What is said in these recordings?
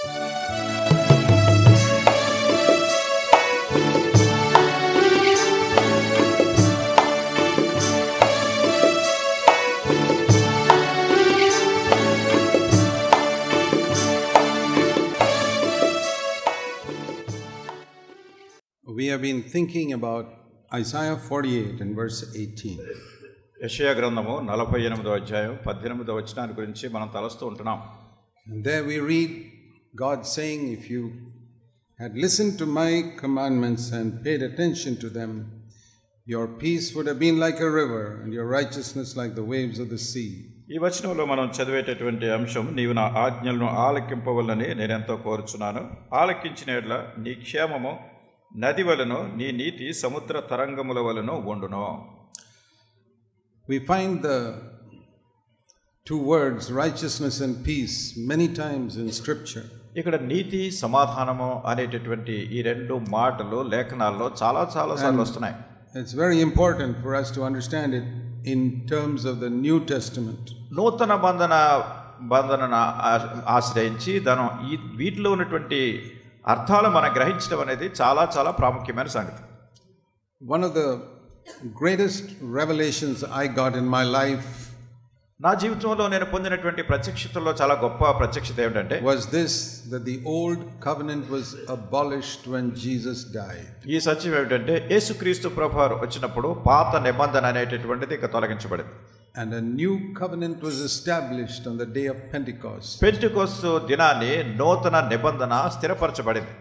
We have been thinking about Isaiah 48 and verse 18. యెషయా గ్రంథము 48వ అధ్యాయం 18వ వచనాన్ని గురించి మనం తలస్తూ ఉంటున్నాం. And there we read God saying, if you had listened to my commandments and paid attention to them, your peace would have been like a river and your righteousness like the waves of the sea. ఈ వచనంలో మనం చదివేటటువంటి అంశం, నీవు నా ఆజ్ఞలను ఆలకింపవలనని నేనెంతో కోరుచున్నాను. ఆలకించిన యెడల నీ క్షేమము నది వలెను, నీ నీతి సముద్ర తరంగముల వలెను ఉండును. We find the two words righteousness and peace many times in scripture. ఇక్కడ నీతి సమాధానము అనేటటువంటి ఈ రెండు మాటలు లేఖనాల్లో చాలా సార్లు వస్తున్నాయి. It's very important for us to understand it in terms of the New Testament. నూతన బంధన ఆశ్రయించి వీటిలో ఉన్నటువంటి అర్థాలు మనం గ్రహించడం అనేది చాలా ప్రాముఖ్యమైన సంగతి. One of the greatest revelations I got in my life, నా జీవితంలో నేను పొందినటువంటి ప్రత్యక్షతలో చాలా గొప్ప ప్రత్యక్షత ఏమిటంటే, was this, that the old covenant was abolished when Jesus died. ఈ సత్యం ఏమిటంటే, యేసుక్రీస్తు ప్రభువారు వచ్చినప్పుడు పాత నిబంధన అనేటటువంటిది ఇక తొలగించబడింది. And a new covenant was established on the day of Pentecost. పెంటెకోస్తు దినాన్ని నూతన నిబంధన స్థిరపరచబడింది.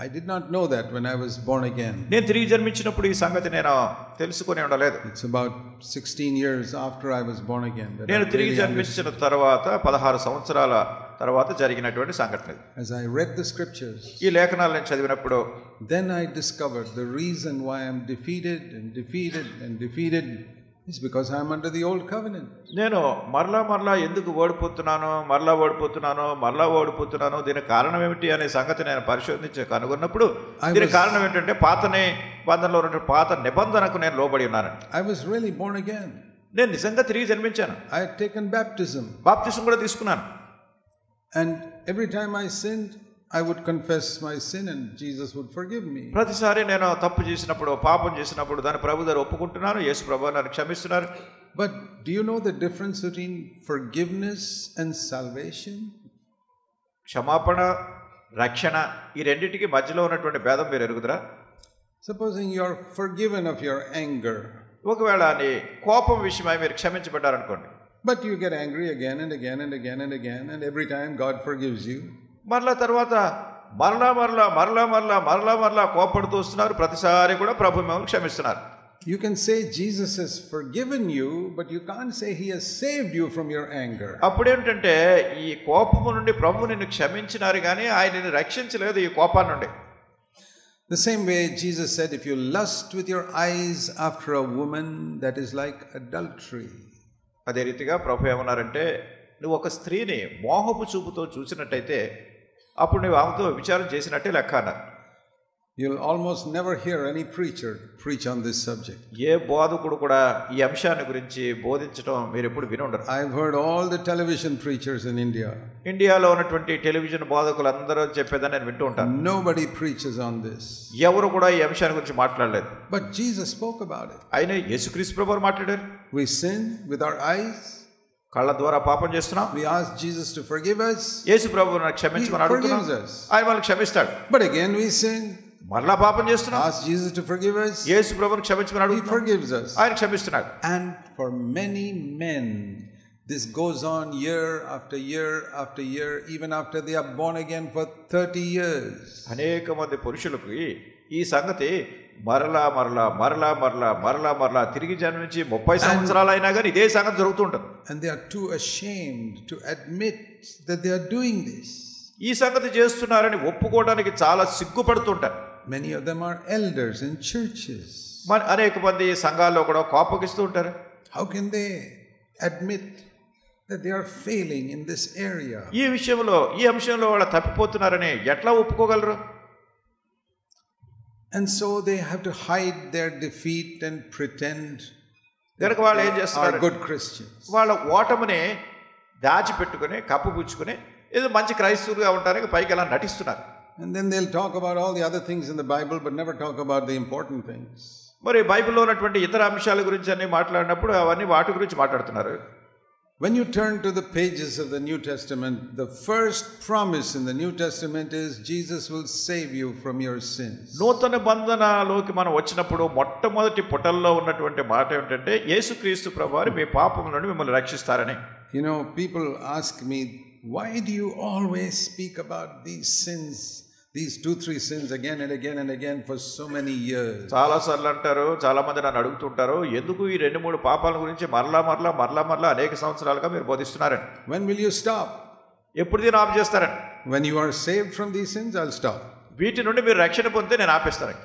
I did not know that when I was born again. నేను తిరిగి జన్మించినప్పుడు ఈ సంగతి నేను తెలుసుకుని ఉండలేదు. It's about 16 years after I was born again. నేను తిరిగి జన్మించిన తర్వాత 16 సంవత్సరాల తర్వాత జరిగినటువంటి సంఘటన. As I read the scriptures, ఈ లేఖనాలను నేను చదివినప్పుడు, then I discovered the reason why I am defeated is because I am under the old covenant. నేను మరలా ఎందుకు ఓడిపోతున్నాను దీనికి కారణం ఏమిటి అనే సంగతి నేను పరిశోధించి కనుగొన్నప్పుడు, దీనికి కారణం ఏంటంటే బంధంలో ఉన్న పాత నిబంధనకు నేను లోబడి ఉన్నాను. I was really born again. నేను నిజంగా తిరిగి జన్మించాను. I had taken baptism. బాప్తిసం కూడా తీసుకున్నాను. And every time I sinned, I would confess my sin and Jesus would forgive me. ప్రతిసారి నేను తప్పు చేసినప్పుడు, పాపం చేసినప్పుడు దాని ప్రభు దగ్గర ఒప్పుకుంటున్నాను, యేసు ప్రభువు నన్ను క్షమిస్తున్నారు. But do you know the difference between forgiveness and salvation? క్షమాపణ, రక్షణ, ఈ రెండింటికి మధ్యలో ఉన్నటువంటి భేదం మీరు ఎరుగుదరా? Supposing you are forgiven of your anger. ఒకవేళ నీ కోపం విషయమై మీరు క్షమించబడ్డారనుకోండి. But you get angry again and again, and every time God forgives you. మరలా తర్వాత మరలా కోపడుతూ వస్తున్నారు, ప్రతిసారి కూడా ప్రభు మిమ్మల్ని క్షమిస్తున్నారు. You can say Jesus has forgiven you, but you can't say he has saved you from your anger. అప్పుడేంటంటే, ఈ కోపము నుండి ప్రభు నిన్ను క్షమించినారు కానీ ఆయన నిన్ను రక్షించలేదు ఈ కోపాన్ని నుండి. The same way Jesus said, if you lust with your eyes after a woman, that is like adultery. అదే రీతిగా ప్రభు ఏమన్నారంటే, నువ్వు ఒక స్త్రీని మోహపు చూపుతో చూసినట్టయితే అప్పుడు నువ్వు ఆమెతో విచారం చేసినట్టే లెక్క అన్నారు. You'll almost never hear any preacher preach on this subject. ఏ బోధకుడు కూడా ఈ అంశాన్ని గురించి బోధించడం మీరు ఎప్పుడు విని ఉండరు. I've heard all the television preachers in India. ఇండియాలో ఉన్నటువంటి టెలివిజన్ బోధకులు అందరూ చెప్పేదని నేను వింటూ ఉంటాను. Nobody preaches on this. ఎవరు కూడా ఈ అంశాన్ని గురించి మాట్లాడలేదు. But Jesus spoke about it. ఆయన యేసుక్రీస్తు ప్రభువు మాట్లాడారు. We sin with our eyes. కళ్ళ ద్వారా పాపం చేస్తున్నాం. We ask Jesus to forgive us. యేసు ప్రభువును క్షమించమని అడుగుతున్నాం. ఆయన మనల్ని క్షమిస్తాడు. But again we sin. మరలా పాపం చేస్తున్నాం. Ask Jesus to forgive us. యేసు ప్రభువును క్షమించమని అడుగుతున్నాం. He forgives us. ఆయన క్షమిస్తున్నాడు. And for many men this goes on year after year, even after they are born again for 30 years. అనేక మంది పురుషులకు ఈ సంగతి మరలా తిరిగి జన్మించి 30 సంవత్సరాలు అయినా కానీ ఇదే సంగతి జరుగుతూ ఉంటుంది. And they are too ashamed to admit that they are doing this. ఈ సంగతి చేస్తున్నారని ఒప్పుకోవడానికి చాలా సిగ్గుపడుతుంటారు. Many of them are elders in churches. అనేక మంది సంఘాల్లో కూడా కోపగిస్తూ ఉంటారు. How can they admit that they are failing in this area? ఈ అంశంలో వాళ్ళు తప్పిపోతున్నారని ఎట్లా ఒప్పుకోగలరు? And so they have to hide their defeat and pretend దానికి వాళ్ళు ఏం చేస్తున్నారు? good Christians. వాళ్ళ ఓటమిని దాచిపెట్టుకుని కప్పుపుచ్చుకుని ఏదో మంచి క్రైస్తవులుగా ఉండడానికి పైకి అలా నటిస్తున్నారు. And then they'll talk about all the other things in the Bible but never talk about the important things. మరి బైబిల్లో ఉన్నటువంటి ఇతర అంశాల గురించి అన్ని మాట్లాడినప్పుడు అవన్నీ వాటి గురించి మాట్లాడుతున్నారు. When you turn to the pages of the New Testament, the first promise in the New Testament is Jesus will save you from your sins. నూతన బంధనలోకి మనం వచ్చినప్పుడు మొట్టమొదటి పుటల్లో ఉన్నటువంటి మాట ఏమిటంటే యేసుక్రీస్తు ప్రభువారు మీ పాపం నుండి మిమ్మల్ని రక్షిస్తారని. You know, people ask me, why do you always speak about these sins, these 2-3 sins again and again and again for so many years? చాలా సార్లు అంటారు, చాలా మంది నన్ను అడుగుతుంటారు, ఎందుకు ఈ 2-3 పాపాల గురించి మరలా అనేక సంవత్సరాలుగా మీరు బోధిస్తున్నారని. When will you stop? ఎప్పుడు దీన్ని ఆపు చేస్తారని. When you are saved from these sins, I'll stop. వీటి నుండి మీరు రక్షణ పొందితే నేను ఆపేస్తాను.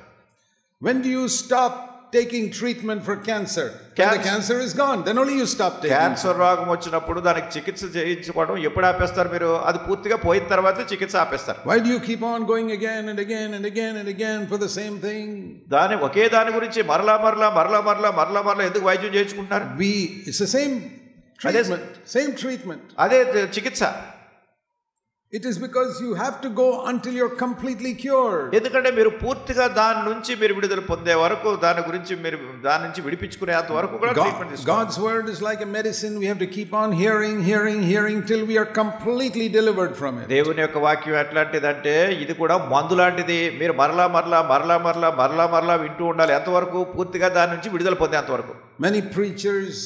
When do you stop taking treatment for cancer? When the cancer is gone, then only you stop taking. Cancer రోగం వచ్చినప్పుడు దానికి చికిత్స చేయించుకోవడం ఎప్పుడు ఆపేస్తారు మీరు? అది పూర్తిగా పోయిన తర్వాత చికిత్స ఆపేస్తారు. Why do you keep on going again and again and again and again for the same thing? ఒకే దాని గురించి మరలా ఎందుకు వైద్యం చేయించుకుంటున్నారు? It's the same treatment. అదే చికిత్స. It is because you have to go until you're completely cured. ఎందుకంటే మీరు పూర్తిగా దాని నుంచి మీరు విడుదల పొందే వరకు, దాని నుంచి విడిపించుకునేంత వరకు కూడా ట్రీట్మెంట్ తీసుకోవాలి. God's word is like a medicine. We have to keep on hearing till we are completely delivered from it. దేవుని యొక్క వాక్యం ఎట్లాంటిదంటే ఇది కూడా మందు లాంటిది. మీరు మరలా వింటూ ఉండాలి. ఎంతవరకు? పూర్తిగా దాని నుంచి విడుదల పొందేంత వరకు. Many preachers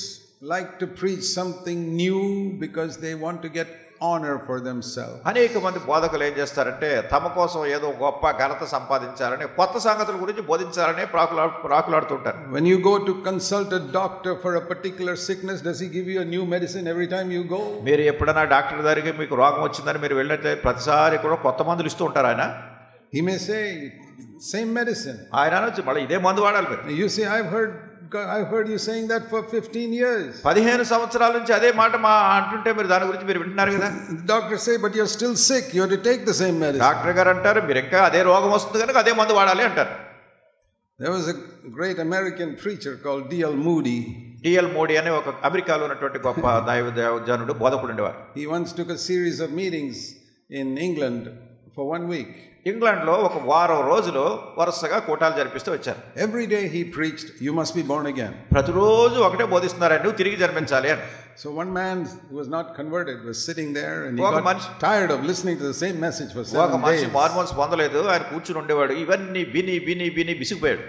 like to preach something new because they want to get honor for themselves. అనేక మంది బోధకులు ఏం చేస్తారంటే తమ కోసం ఏదో గొప్ప ఘనత సంపాదించాలని, కొత్త సంగతుల గురించి బోధించాలని ప్రాకులాడుతుంటారు. When you go to consult a doctor for a particular sickness, does he give you a new medicine every time you go? మీరు ఎప్పుడైనా డాక్టర్ దగ్గరికి మీకు రోగం వచ్చిందని మీరు వెళ్ళితే ప్రతిసారి కూడా కొత్త మందులు ఇస్తూ ఉంటారు ఆయన. He may say same medicine. ఆయన అనొచ్చు మళ్ళీ ఇదే మందు వాడాలి మీరు. You say, I've heard you saying that for 15 years. 15 సంవత్సరాల నుంచి అదే మాట అంటుంటే మీరు దాని గురించి మీరు వింటున్నారు కదా. Doctor say, but you're still sick, you have to take the same medicine. Doctor గారు అంటారు మీరు ఇంకా అదే రోగం వస్తుంది కనుక అదే మందు వాడాలి అంటారు. There was a great American preacher called D.L. Moody. D.L. Moody అనే ఒక అమెరికాలో ఉన్నటువంటి గొప్ప దైవజనుడు బోధకుడు ఉండేవారు. He once took a series of meetings in England for 1 week. ఇంగ్లాండ్లో ఒక వారం రోజులు వరుసగా కూటాలు జరిపిస్తూ వచ్చారు. Every day he preached, you must be born again. ప్రతిరోజు ఒకటే బోధిస్తున్నారండి, నువ్వు తిరిగి జన్మించాలి అని. So one man who was not converted was sitting there and he got tired of listening to the same message for 7 days. ఒక మనిషి Mormons పొందలేదు, ఆయన కూర్చుని ఉండేవాడు. ఇవన్నీ విని విసిగిపోయాడు.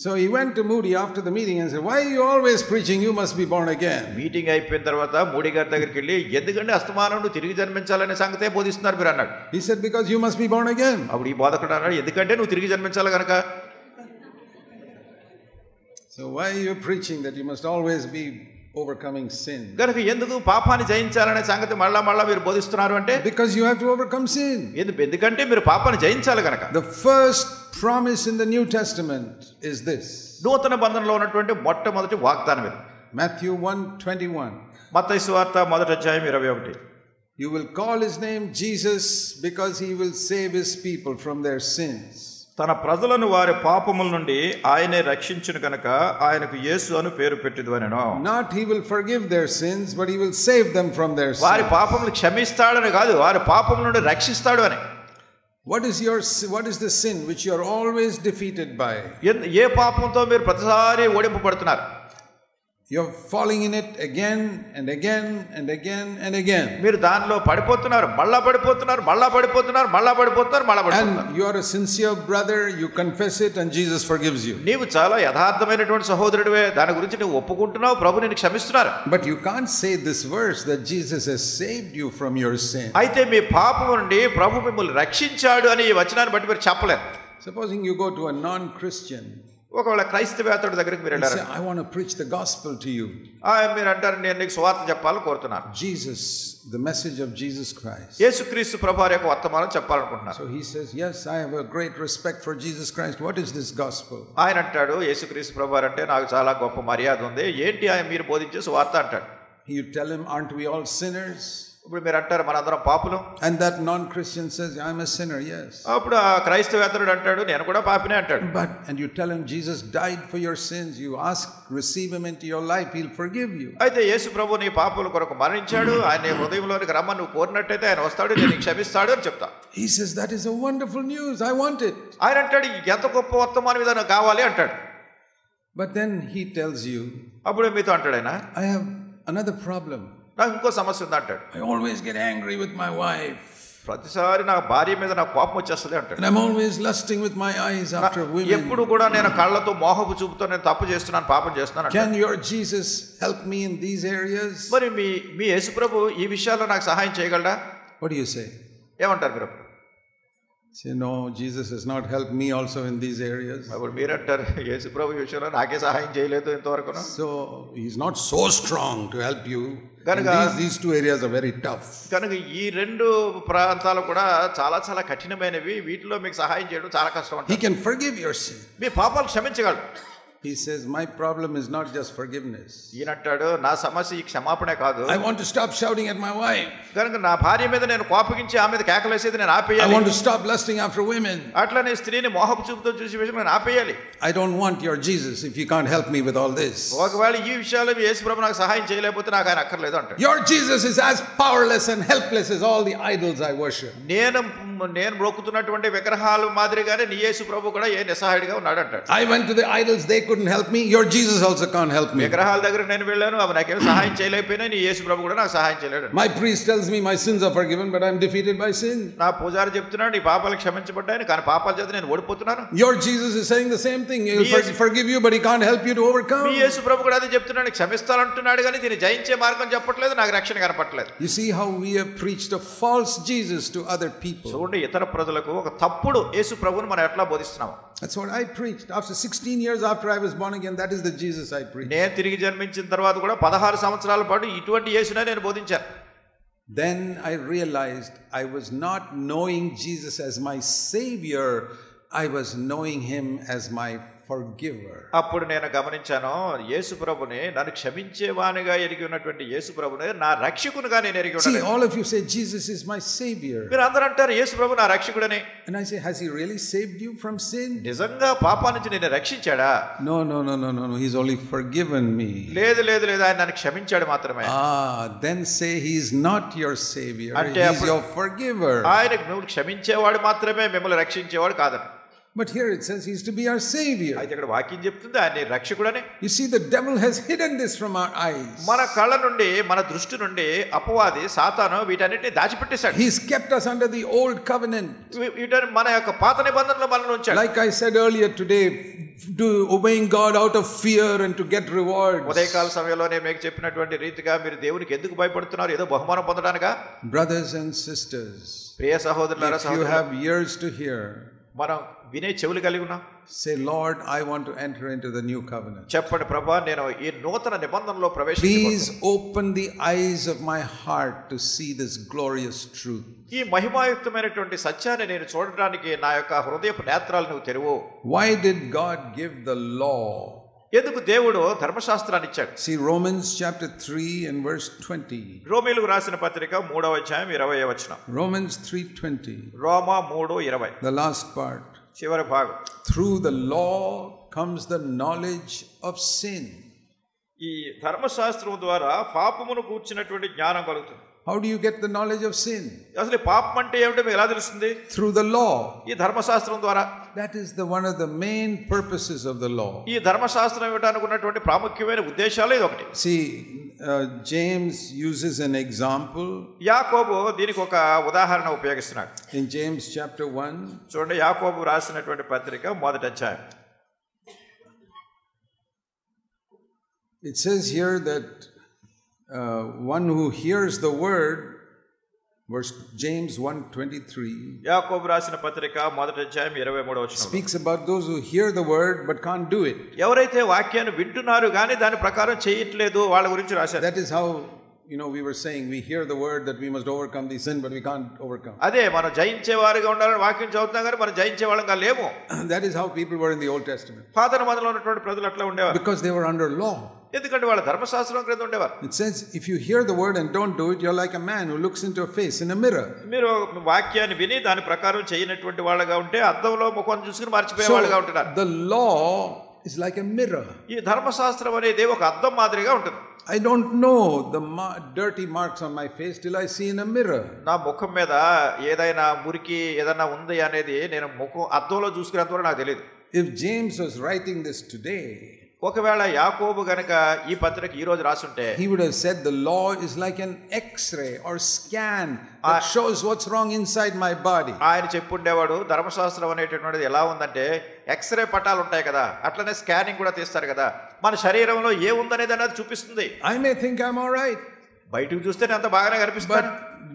So he went to Moody after the meeting and said, why are you always preaching you must be born again? Meeting అయిపోయిన తర్వాత మూడీ గారి దగ్గరికి వెళ్ళి ఎందుకంటే అస్తమానం నువ్వు తిరిగి జన్మించాలనే సంగతే బోధిస్తున్నారు మీరు అన్నాడు. He said, because you must be born again. అప్పుడు ఈ బోధకుడు అన్నాడు ఎందుకంటే నువ్వు తిరిగి జన్మించాలి కనుక. So why are you preaching that you must always be overcoming sin? కనుక ఎందుకు పాపాన్ని జయించాలనే సంగతి మళ్ళా మీరు బోధిస్తున్నారు అంటే because you have to overcome sin. ఎందుకంటే మీరు పాపాన్ని జయించాలి కనుక. The first promise in the New Testament is this. నూతన బంధంలో ఉన్నటువంటి మొట్టమొదటి వాగ్దానం ఇది. Matthew 1:21. మత్తయి సువార్త 1:21. You will call his name Jesus because he will save his people from their sins. తన ప్రజలను వారి పాపముల నుండి ఆయనే రక్షించును కనుక ఆయనకు యేసు అని పేరు పెట్టిదువనెను. Not he will forgive their sins but he will save them from their sins. వారి పాపములు క్షమిస్తాడని కాదు, వారి పాపముల నుండి రక్షిస్తాడు అని. What is the sin which you are always defeated by? ఏ పాపంతో మీరు ప్రతిసారి ఓడింపబడుతున్నారు? You're falling in it again and again and again and again. మీరు దానిలో పడిపోతున్నారు, మళ్ళా పడిపోతున్నారు. And you are a sincere brother, you confess it and Jesus forgives you. నీవు చాలా యథార్థమైనటువంటి సహోదరుడివే, దాని గురించి నువ్వు ఒప్పుకుంటున్నావు, ప్రభు నిన్ను క్షమిస్తున్నారు. But you can't say this verse that Jesus has saved you from your sin. అయితే మీ పాపం నుండి ప్రభు మిమ్మల్ని రక్షించాడు అని ఈ వచనాన్ని బట్టి మీరు చెప్పలేరు. Supposing you go to a non-Christian, ఒకవేళ క్రైస్తవేతరుడి దగ్గరికి మీరు వెళ్ళారు, I want to preach the gospel to you. మీరు అంటారు నేను నీకు సువార్త చెప్పాలని కోరుతున్నాను. Jesus, the message of Jesus Christ. యేసుక్రీస్తు ప్రభువారి యొక్క వర్తమానం చెప్పాలనుకుంటున్నాను. So he says, yes, I have a great respect for Jesus Christ. What is this gospel? ఆయన అంటాడు యేసుక్రీస్తు ప్రభువారు అంటే నాకు చాలా గొప్ప మర్యాద ఉంది, ఏంటి ఆయన మీరు బోధించే సువార్త అంటాడు. You tell him, aren't we all sinners? ఇప్పుడు మీరు అంటారు మనందరం పాపులం. And that non-Christian says, I'm a sinner, yes. అప్పుడు ఆ క్రైస్తవేతరుడు అంటాడు నేను కూడా పాపినే అంటాడు. But and you tell him Jesus died for your sins, you ask, receive him into your life, he'll forgive you. అయితే యేసు ప్రభు నీ పాపముల కొరకు మరణించాడు, ఆయన నీ హృదయంలోనికి రమ్మని నువ్వు కోరినట్టయితే ఆయన వస్తాడు, నేను క్షమిస్తాడు అని చెప్తా. He says that is a wonderful news, I want it. ఆయన అంటాడు ఎంత గొప్ప వర్తమానం ఇది నాకు కావాలి అంటాడు. But then he tells you, అప్పుడు మీతో అంటాడు ఆయన, I have another problem. నాకు ఇంకో సమస్య ఉంది అంటాడు. I always get angry with my wife. ప్రతిసారి నా భార్య మీద నాకు కోపం వచ్చేస్తుంది అంటాడు. And I'm always lusting with my eyes after women. ఎప్పుడు కూడా నేను కళ్ళతో మోహపు చూపుతో నేను తప్పు చేస్తున్నాను, పాపం చేస్తున్నాను. Can your Jesus help me in these areas? మరి మీ యేసు ప్రభు ఈ విషయాల్లో నాకు సహాయం చేయగలడా? What do you say? ఏమంటారు మీరు? Say no, Jesus has not helped me also in these areas. అప్పుడు మీరు అంటారు యేసు ప్రభు ఈ విషయంలో నాకే సహాయం చేయలేదు ఇంతవరకు. So he's not so strong to help you. These two areas are very tough. కనుక ఈ రెండు ప్రాంతాలు కూడా చాలా చాలా కఠినమైనవి, వీటిలో మీకు సహాయం చేయడం చాలా కష్టం అంటారు. He can forgive your sin. మీ పాపాలు క్షమించగలడు. He says my problem is not just forgiveness. ఈయనంటాడు నా సమస్య ఈ క్షమాపణే కాదు. I want to stop shouting at my wife. కనుక నా భార్య మీద నేను కోపగించి ఆమె మీద కేకలేసేది నేను ఆపేయాలి. I want to stop lusting after women. అట్లనే స్త్రీని మోహపు చూపుతో చూసి విషయం నేను ఆపేయాలి. I don't want your Jesus if you can't help me with all this. ఒకవేళ ఈ విషయాల్లో యేసు ప్రభు నాకు సహాయం చేయలేకపోతే నాకు ఆయన అక్కర్లేదు అంటాడు. Your Jesus is as powerless and helpless as all the idols I worship. నేను మొక్కుతున్నటువంటి విగ్రహాల మాదిరిగానే నీ యేసు ప్రభు కూడా ఏ నిస్సహాయుడిగా ఉన్నాడు అంటాడు. I went to the idols, they couldn't help me. Your Jesus also can't help me. విగ్రహాల దగ్గర నేను వెళ్ళాను, అవి నాకేం సహాయం చేయలేకపోయినా నీ యేసు ప్రభు కూడా నాకు సహాయం చేయలేడు. My priest tells me my sins are forgiven, but I'm defeated by sin. నా పూజారి చెప్తున్నాడు నీ పాపాలు క్షమించబడ్డాయని, కానీ పాపాల చేత నేను ఓడిపోతున్నాను. Your Jesus is saying the same thing. He will forgive you, but he can't help you to overcome. నీ యేసు ప్రభు కూడా అదే చెప్తున్నాడు, క్షమిస్తానంటున్నాడు కానీ దీన్ని జయించే మార్గం చెప్పట్లేదు, నాకు రక్షణ కనపట్లేదు. You see how we have preached a false Jesus to other people. చూడండి ఇతర ప్రజలకు ఒక తప్పుడు యేసు ప్రభువుని మనం ఎట్లా బోధిస్తున్నాము. That's what I preached. After 16 years after I was born again, that is the Jesus I preached. నేను తిరిగి జన్మించిన తర్వాత కూడా 16 సంవత్సరాల పాటు ఇటువంటి యేసునే నేను బోధించాను. Then I realized I was not knowing Jesus as my savior, I was knowing him as my forgiver. అప్పుడు నేను గమనించాను యేసు ప్రభుని నన్ను క్షమించేవానిగా ఎరిగి ఉన్నటువంటి యేసు ప్రభుని నా రక్షకునిగా నేను ఎరిగి ఉన్నాను. See, all of you say Jesus is my savior. మీరు అందరూ అంటారు యేసు ప్రభు నా రక్షకుడని. And I say, has he really saved you from sin? నిజంగా పాపం నుంచి నిన్ను రక్షించాడా? No, he's only forgiven me. లేదు ఆయన నన్ను క్షమించాడు మాత్రమే. Then say he's not your savior, he's your forgiver. ఆయన నువ్వు క్షమించేవాడు మాత్రమే, మిమ్మల్ని రక్షించేవాడు కాదని. But here it says he's to be our savior. అయితే ఇక్కడ వాక్యం చెప్తుంది ఆయన రక్షకుడని. You see, the devil has hidden this from our eyes. మన కళ్ళ నుండి, మన దృష్టి నుండి అపవాది సాతాను వీటన్నిటిని దాచిపెట్టేశాడు. He's kept us under the old covenant. వీటని మన యొక్క పాత నిబంధనలో మనల్ని ఉంచాడు. Like I said earlier today, to obeying God out of fear and to get rewards. ఉదయకాల సమయంలోనే మీకు చెప్పినటువంటి రీతిగా మీరు దేవునికి ఎందుకు భయపడుతున్నారు? ఏదో బహుమానం పొందడానికా? Brothers and sisters, ప్రియ సహోదరులారా, if you have ears to hear, మనం వినే చెవులు కలిగి ఉన్నాం. Say, Lord, I want to enter into the new covenant. చెప్పండి ప్రభువా నేను ఈ నూతన నిబంధనలో ప్రవేశించబోతున్నాను. Please open the eyes of my heart to see this glorious truth. ఈ మహిమాయుక్తమైనటువంటి సత్యాన్ని నేను చూడడానికి నా యొక్క హృదయపు నేత్రాలు నువ్వు తెరువు. Why did God give the law? ఎందుకు దేవుడు ధర్మశాస్త్రాన్ని ఇచ్చాడు? See Romans chapter 3 and verse 20. రోమీయులకు రాసిన పత్రిక 3వ అధ్యాయం 20వ వచనం. Romans 3:20. Roma 3:20. The last part. చివరి భాగం. Through the law comes the knowledge of sin. ఈ ధర్మశాస్త్రం ద్వారా పాపమును గూర్చినటువంటి జ్ఞానం కలుగుతుంది. How do you get the knowledge of sin? అసలు పాపం అంటే ఏమిటో మీకు ఎలా తెలుస్తుంది? Through the law. ఈ ధర్మశాస్త్రం ద్వారా. That is one of the main purposes of the law. ఈ ధర్మశాస్త్రం ఇవ్వడానికి ఉన్నటువంటి ప్రాముఖ్యమైన ఉద్దేశాలు ఇది ఒకటి. See, James uses an example. యాకోబు దీనికి ఒక ఉదాహరణ ఉపయోగిస్తున్నాడు. In James chapter 1. చూడండి యాకోబు రాసినటువంటి పత్రిక 1వ అధ్యాయం. It says here that one who hears the word, verse James 1:23, యాకోబు రాసిన పత్రిక 1వ అధ్యాయం 23వ వచనం, speaks about those who hear the word but can't do it. ఎవరైతే వాక్యాన్ని వింటున్నారు కానీ దాని ప్రకారం చేయట్లేదు వాళ్ళ గురించి రాశారు. That is how, we were saying we hear the word that we must overcome the sin, but we can't overcome. అదే మనం జయించేవారుగా ఉండాలని వాక్యం చదువుతాం కానీ మనం జయించే వాళ్ళంగా లేము. That is how people were in the Old Testament. పాత నిబంధనలో ఉన్నటువంటి ప్రజలు అట్లా ఉండేవారు. Because they were under law. ఎందుకంటే వాళ్ళ ధర్మశాస్త్రం క్రింద ఉండేవారు. It says, if you hear the word and don't do it, you're like a man who looks into a face in a mirror. మీరు వాక్యాన్ని విని దాని ప్రకారం చేయనటువంటి వాళ్ళగా ఉంటే అద్దంలో ముఖం చూసుకుని మర్చిపోయే వాళ్ళగా ఉంటున్నారు. The law is like a mirror. ఈ ధర్మశాస్త్రం అనేది ఒక అద్దం మాదిరిగా ఉంటుంది. I don't know the dirty marks on my face till I see in a mirror. నా ముఖం మీద ఏదైనా మురికి ఏదైనా ఉంది అనేది నేను ముఖం అద్దంలో చూసుకునేంత వరకు నాకు తెలియదు. If James was writing this today, ఒకవేళ యాకోబు గనక ఈ పత్రిక ఈ రోజు రాసుంటే, he would have said the law is like an X-ray or scan that shows what's wrong inside my body. ఆయన చెప్పుండేవాడు ధర్మశాస్త్రం అనేటటువంటిది ఎలా ఉందంటే ఎక్స్రే పటాలు ఉంటాయి కదా, అట్లనే స్కానింగ్ కూడా తీస్తారు కదా, మన శరీరంలో ఏముందనేది అనేది చూపిస్తుంది. I may think I'm all right. బయటకు చూస్తేనే అంత బాగానే కనిపిస్తుంది.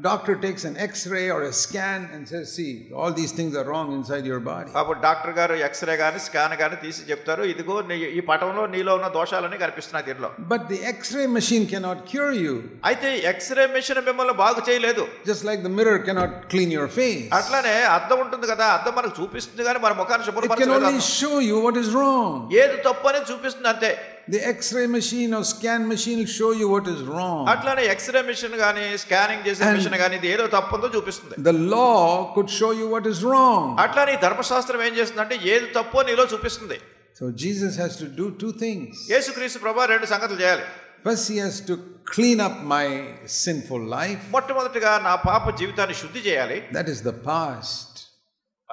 Doctor takes an X-ray or a scan and says, see, all these things are wrong inside your body. అప్పుడు డాక్టర్ గారు ఎక్స్రే గాని స్కాన్ గాని తీసి చెప్తారు, ఇదిగో ఈ పటంలో నీలో ఉన్న దోషాలన్నీ కనిపిస్తున్నాయి దీనిలో. But the X-ray machine cannot cure you. అయితే ఎక్స్రే మెషిన్ మిమ్మల్ని బాగు చేయలేదు. Just like the mirror cannot clean your face. అట్లానే అద్దం ఉంటుంది కదా, అద్దం మనకు చూపిస్తుంది కానీ మన ముఖాన్ని శుభ్రపరచలేదు. It can only show you what is wrong. ఏది తప్పు అనేది చూపిస్తుంది అంతే. The X-ray machine or scan machine will show you what is wrong. అట్లానే ఎక్స్రే మెషిన్ గాని స్కానింగ్ చేసే మెషిన్ గాని ఇది ఏదో తప్పుందో చూపిస్తుంది. The law could show you what is wrong. అట్లానే ధర్మశాస్త్రం ఏం చేస్తుందంటే ఏది తప్పో నీలో చూపిస్తుంది. So Jesus has to do two things. యేసుక్రీస్తు ప్రభువు రెండు సంగతులు చేయాలి. First, he has to clean up my sinful life. మొట్టమొదటిగా నా పాప జీవితాన్ని శుద్ధి చేయాలి. That is the past.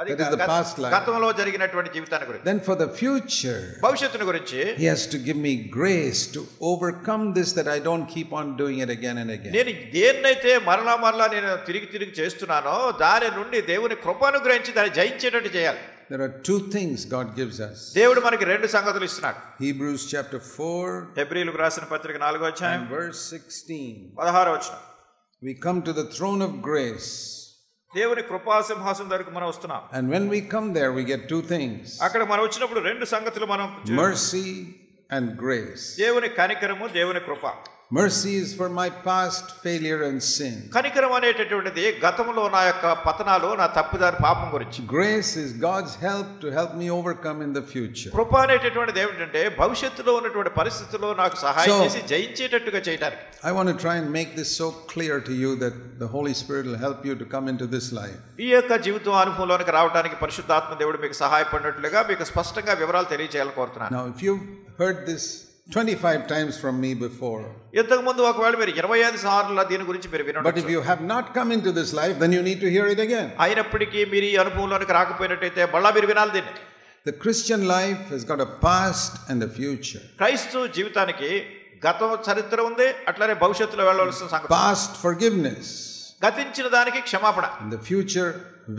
అది That is the past life. గతంలో జరిగినటువంటి జీవితాన్ని గురించి. Then for the future, భవిష్యత్తుని గురించి he has to give me grace to overcome this, that I don't keep on doing it again and again. నేను దేన్నైతే మరలా నేను తిరిగి చేస్తున్నానో దాని నుండి దేవుని కృపను గ్రహించి దాన్ని జయించేటట్టు చేయాలి. There are two things God gives us. దేవుడు మనకి రెండు సంగతులు ఇస్తున్నాడు. Hebrews chapter 4, హెబ్రీయులకు రాసిన పత్రిక 4వ అధ్యాయం verse 16. 16వ వచనం. We come to the throne of grace. దేవుని కృపా సింహాసనం దగ్గరికి మనం వస్తున్నాం. And when we come there, we get two things. అక్కడ మనం వచ్చినప్పుడు రెండు సంగతులు మనం Mercy and grace. దేవుని కనికరము, దేవుని కృప. Mercy is for my past failure and sin. కనికరం అనేటటువంటిది గతంలో నా యొక్క పతనాలు, నా తప్పుదారి పాపం గురించి. Grace is God's help to help me overcome in the future. కృప అనేటటువంటిది ఏమిటంటే భవిష్యత్తులో ఉన్నటువంటి పరిస్థితుల్లో నాకు సహాయం చేసి జయించేటట్టుగా చేయడానికి. I want to try and make this so clear to you that the Holy Spirit will help you to come into this life. ఈ యొక్క జీవితం అనుభవంలోనికి రావడానికి పరిశుద్ధాత్మ దేవుడు మీకు సహాయపడినట్లుగా మీకు స్పష్టంగా వివరాలు తెలియజేయాలని కోరుతున్నాను. Now, if you've heard this 25 times from me before, ఇంతకు ముందు ఒకవేళ మీరు 25 సార్లు దీని గురించి మీరు వినండి. but if you have not come into this life, then you need to hear it again. అయినప్పటికీ మీరు ఈ అనుభవంలోనికి రాకపోయినట్టయితే మళ్ళా మీరు వినాలి దీన్ని. The Christian life has got a past and a future. క్రైస్తవ జీవితానికి గత చరిత్ర ఉంది, అట్లానే భవిష్యత్తులో వెళ్ళవలసిన సంగతి. Past forgiveness. గతించిన దానికి క్షమాపణ. In the future,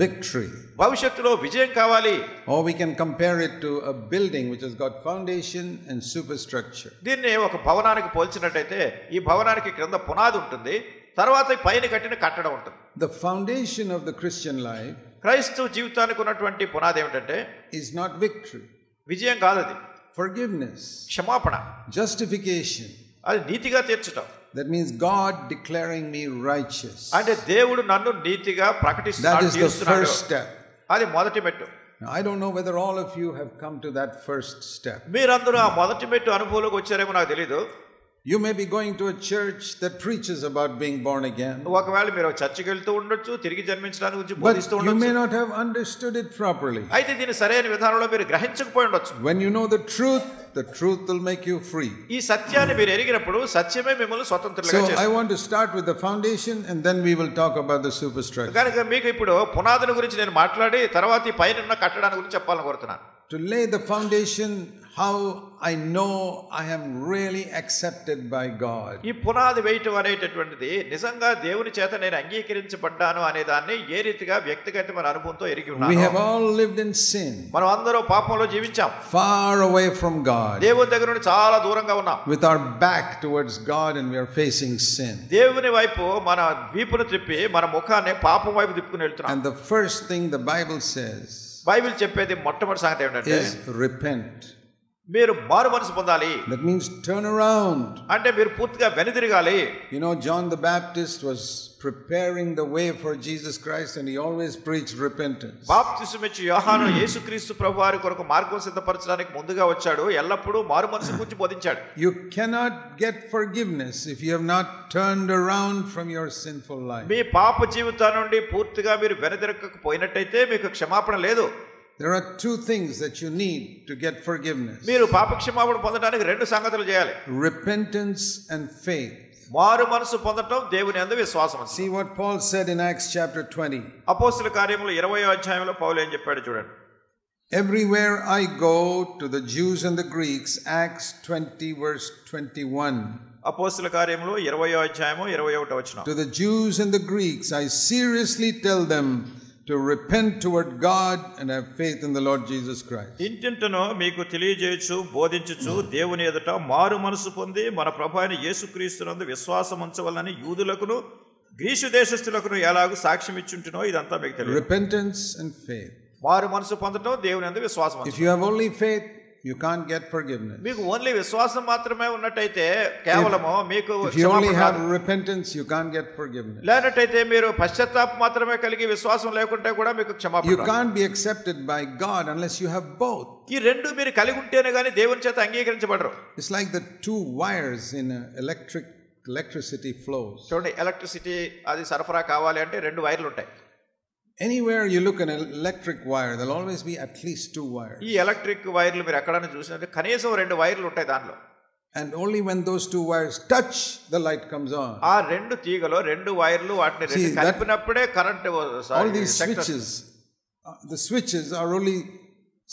victory. భవిష్యత్తులో విజయం కావాలి. Or we can compare it to a building which has got foundation and superstructure. దీన్ని ఒక భవనానికి పోల్చినట్టయితే ఈ భవనానికి క్రింద పునాది ఉంటుంది, తర్వాత పైన కట్టిన కట్టడం ఉంటుంది. The foundation of the Christian life, క్రైస్తవ జీవితానికి ఉన్నటువంటి పునాది ఏమిటంటే is not victory. విజయం కాదు, అది Forgiveness. క్షమాపణ, Justification. అది నీతిగా తీర్చడం. That means God declaring me righteous. అంటే దేవుడు నన్ను నీతిగా That ప్రకటిస్తున్నాడు, is the first step. అది మొదటి మెట్టు. Now, I don't know whether all of you have come to that first step. మీరందరూ ఆ మొదటి మెట్టు అనుభవంలోకి వచ్చారేమో నాకు తెలీదు. You may be going to a church that preaches about being born again, ఒకవేళ మీరు చర్చికి వెళ్తూ ఉండొచ్చు, తిరిగి జన్మించడానికి గురించి but బోధిస్తూ you may ఉండొచ్చు. not have understood it properly. అయితే దీని సరైన విధానంలో మీరు గ్రహించకపోయి ఉండొచ్చు. When you know the truth will make you free. ఈ సత్యాన్ని మీరు ఎరిగినప్పుడు సత్యమే మిమ్మల్ని స్వతంత్రులుగా So I చేస్తుంది. want to start with the foundation and then we will talk about the superstructure. కనుక మీకు ఇప్పుడు పునాదుల గురించి నేను మాట్లాడి తర్వాత ఈ పైన ఉన్న కట్టడాన్ని గురించి చెప్పాలని కోరుతున్నాను. To lay the foundation, how I know I am really accepted by God. ఈ పునాది వేయటం అనేటటువంటిది నిజంగా దేవుని చేత నేను అంగీకరించబడ్డాను అనే దాన్ని ఏ రీతిగా వ్యక్తిగతమైన అనుభవంతో ఎరిగి We ఉన్నాను. have all lived in sin, మనం అందరూ పాపంలో జీవించాం, far away from God, దేవుని దగ్గర నుండి చాలా దూరంగా ఉన్నాం. with our back towards God and we are facing sin. దేవుని వైపు మన వీపును త్రిప్పి మన ముఖాన్ని పాపం వైపు తిప్పుకుని వెళ్తున్నాం. And the first thing the Bible says Bible చెప్పేది మొట్టమొదటి సంగతి ఏంటంటే is repent. మీరు మారు మనసు పొందాలి. That means turn around. అంటే మీరు పూర్తిగా వెనుదిరగాలి. You know, John the Baptist was preparing the way for Jesus Christ and he always preached repentance. బాప్తిసం ఇచ్చి యోహాను యేసుక్రీస్తు ప్రభువారి కొరకు మార్గం సిద్ధపరచడానికి ముందుగా వచ్చాడు. ఎల్లప్పుడూ మారు మనసు గురించి బోధించాడు. You cannot get forgiveness if you have not turned around from your sinful life. మీ పాప జీవితం నుండి పూర్తిగా మీరు వెనుదిరగకపోయినట్టయితే మీకు క్షమాపణ లేదు. There are two things that you need to get forgiveness. మీరు పాప క్షమాపణ పొందడానికి రెండు సంగతులు చేయాలి. Repentance and faith. మారు మనసు పొందడం, దేవుని యందు విశ్వాసం. See what Paul said in Acts chapter 20. అపోస్తలుల కార్యములు 20వ అధ్యాయంలో పౌలు ఏం చెప్పాడు చూడండి. Everywhere I go, to the Jews and the Greeks, Acts 20 verse 21. అపోస్తలుల కార్యములు 20వ అధ్యాయము 21వ వచనం. To the Jews and the Greeks I seriously tell them to repent toward God and have faith in the Lord Jesus Christ. ఇంటింటను మీకు తెలియజేయచ్చు, బోధించుచు దేవుని ఎదుట మారు మనసు పొంది మన ప్రభువైన యేసుక్రీస్తునందు విశ్వాసం ఉంచవలనని యూదులకును గ్రీసు దేశస్థులకును ఎలాగూ సాక్ష్యం ఇచ్చుంటునో ఇదంతా మీకు తెలియదు. Repentance and faith. మారు మనసు పొందడం, దేవుని యందు విశ్వాసం. If you have only faith, you can't get forgiveness. మీకు ఓన్లీ విశ్వాసం మాత్రమే ఉన్నట్టయితే కేవలము మీకు if you only have repentance, you can't get forgiveness. లేనట్టయితే మీరు పశ్చాత్తాపం మాత్రమే కలిగి విశ్వాసం లేకుంటే కూడా మీకు క్షమాపణ. You can't be accepted by God unless you have both. ఈ రెండు మీరు కలిగి ఉంటేనే గాని దేవుని చేత అంగీకరించబడరు. It's like the two wires in electricity flows. చూడండి, ఎలక్ట్రిసిటీ అది సరఫరా కావాలి అంటే రెండు వైర్లు ఉంటాయి. Anywhere you look at an electric wire, there'll always be at least two wires. ఈ ఎలక్ట్రిక్ వైర్లు మీరు ఎక్కడైనా చూసినట్టే కనీసం రెండు వైర్లు ఉంటాయి దానిలో. And only when those two wires touch, the light comes on. ఆ రెండు తీగలో రెండు వైర్లు వాటిని రెండు కలిపినప్పుడే current. All these switches, the switches are only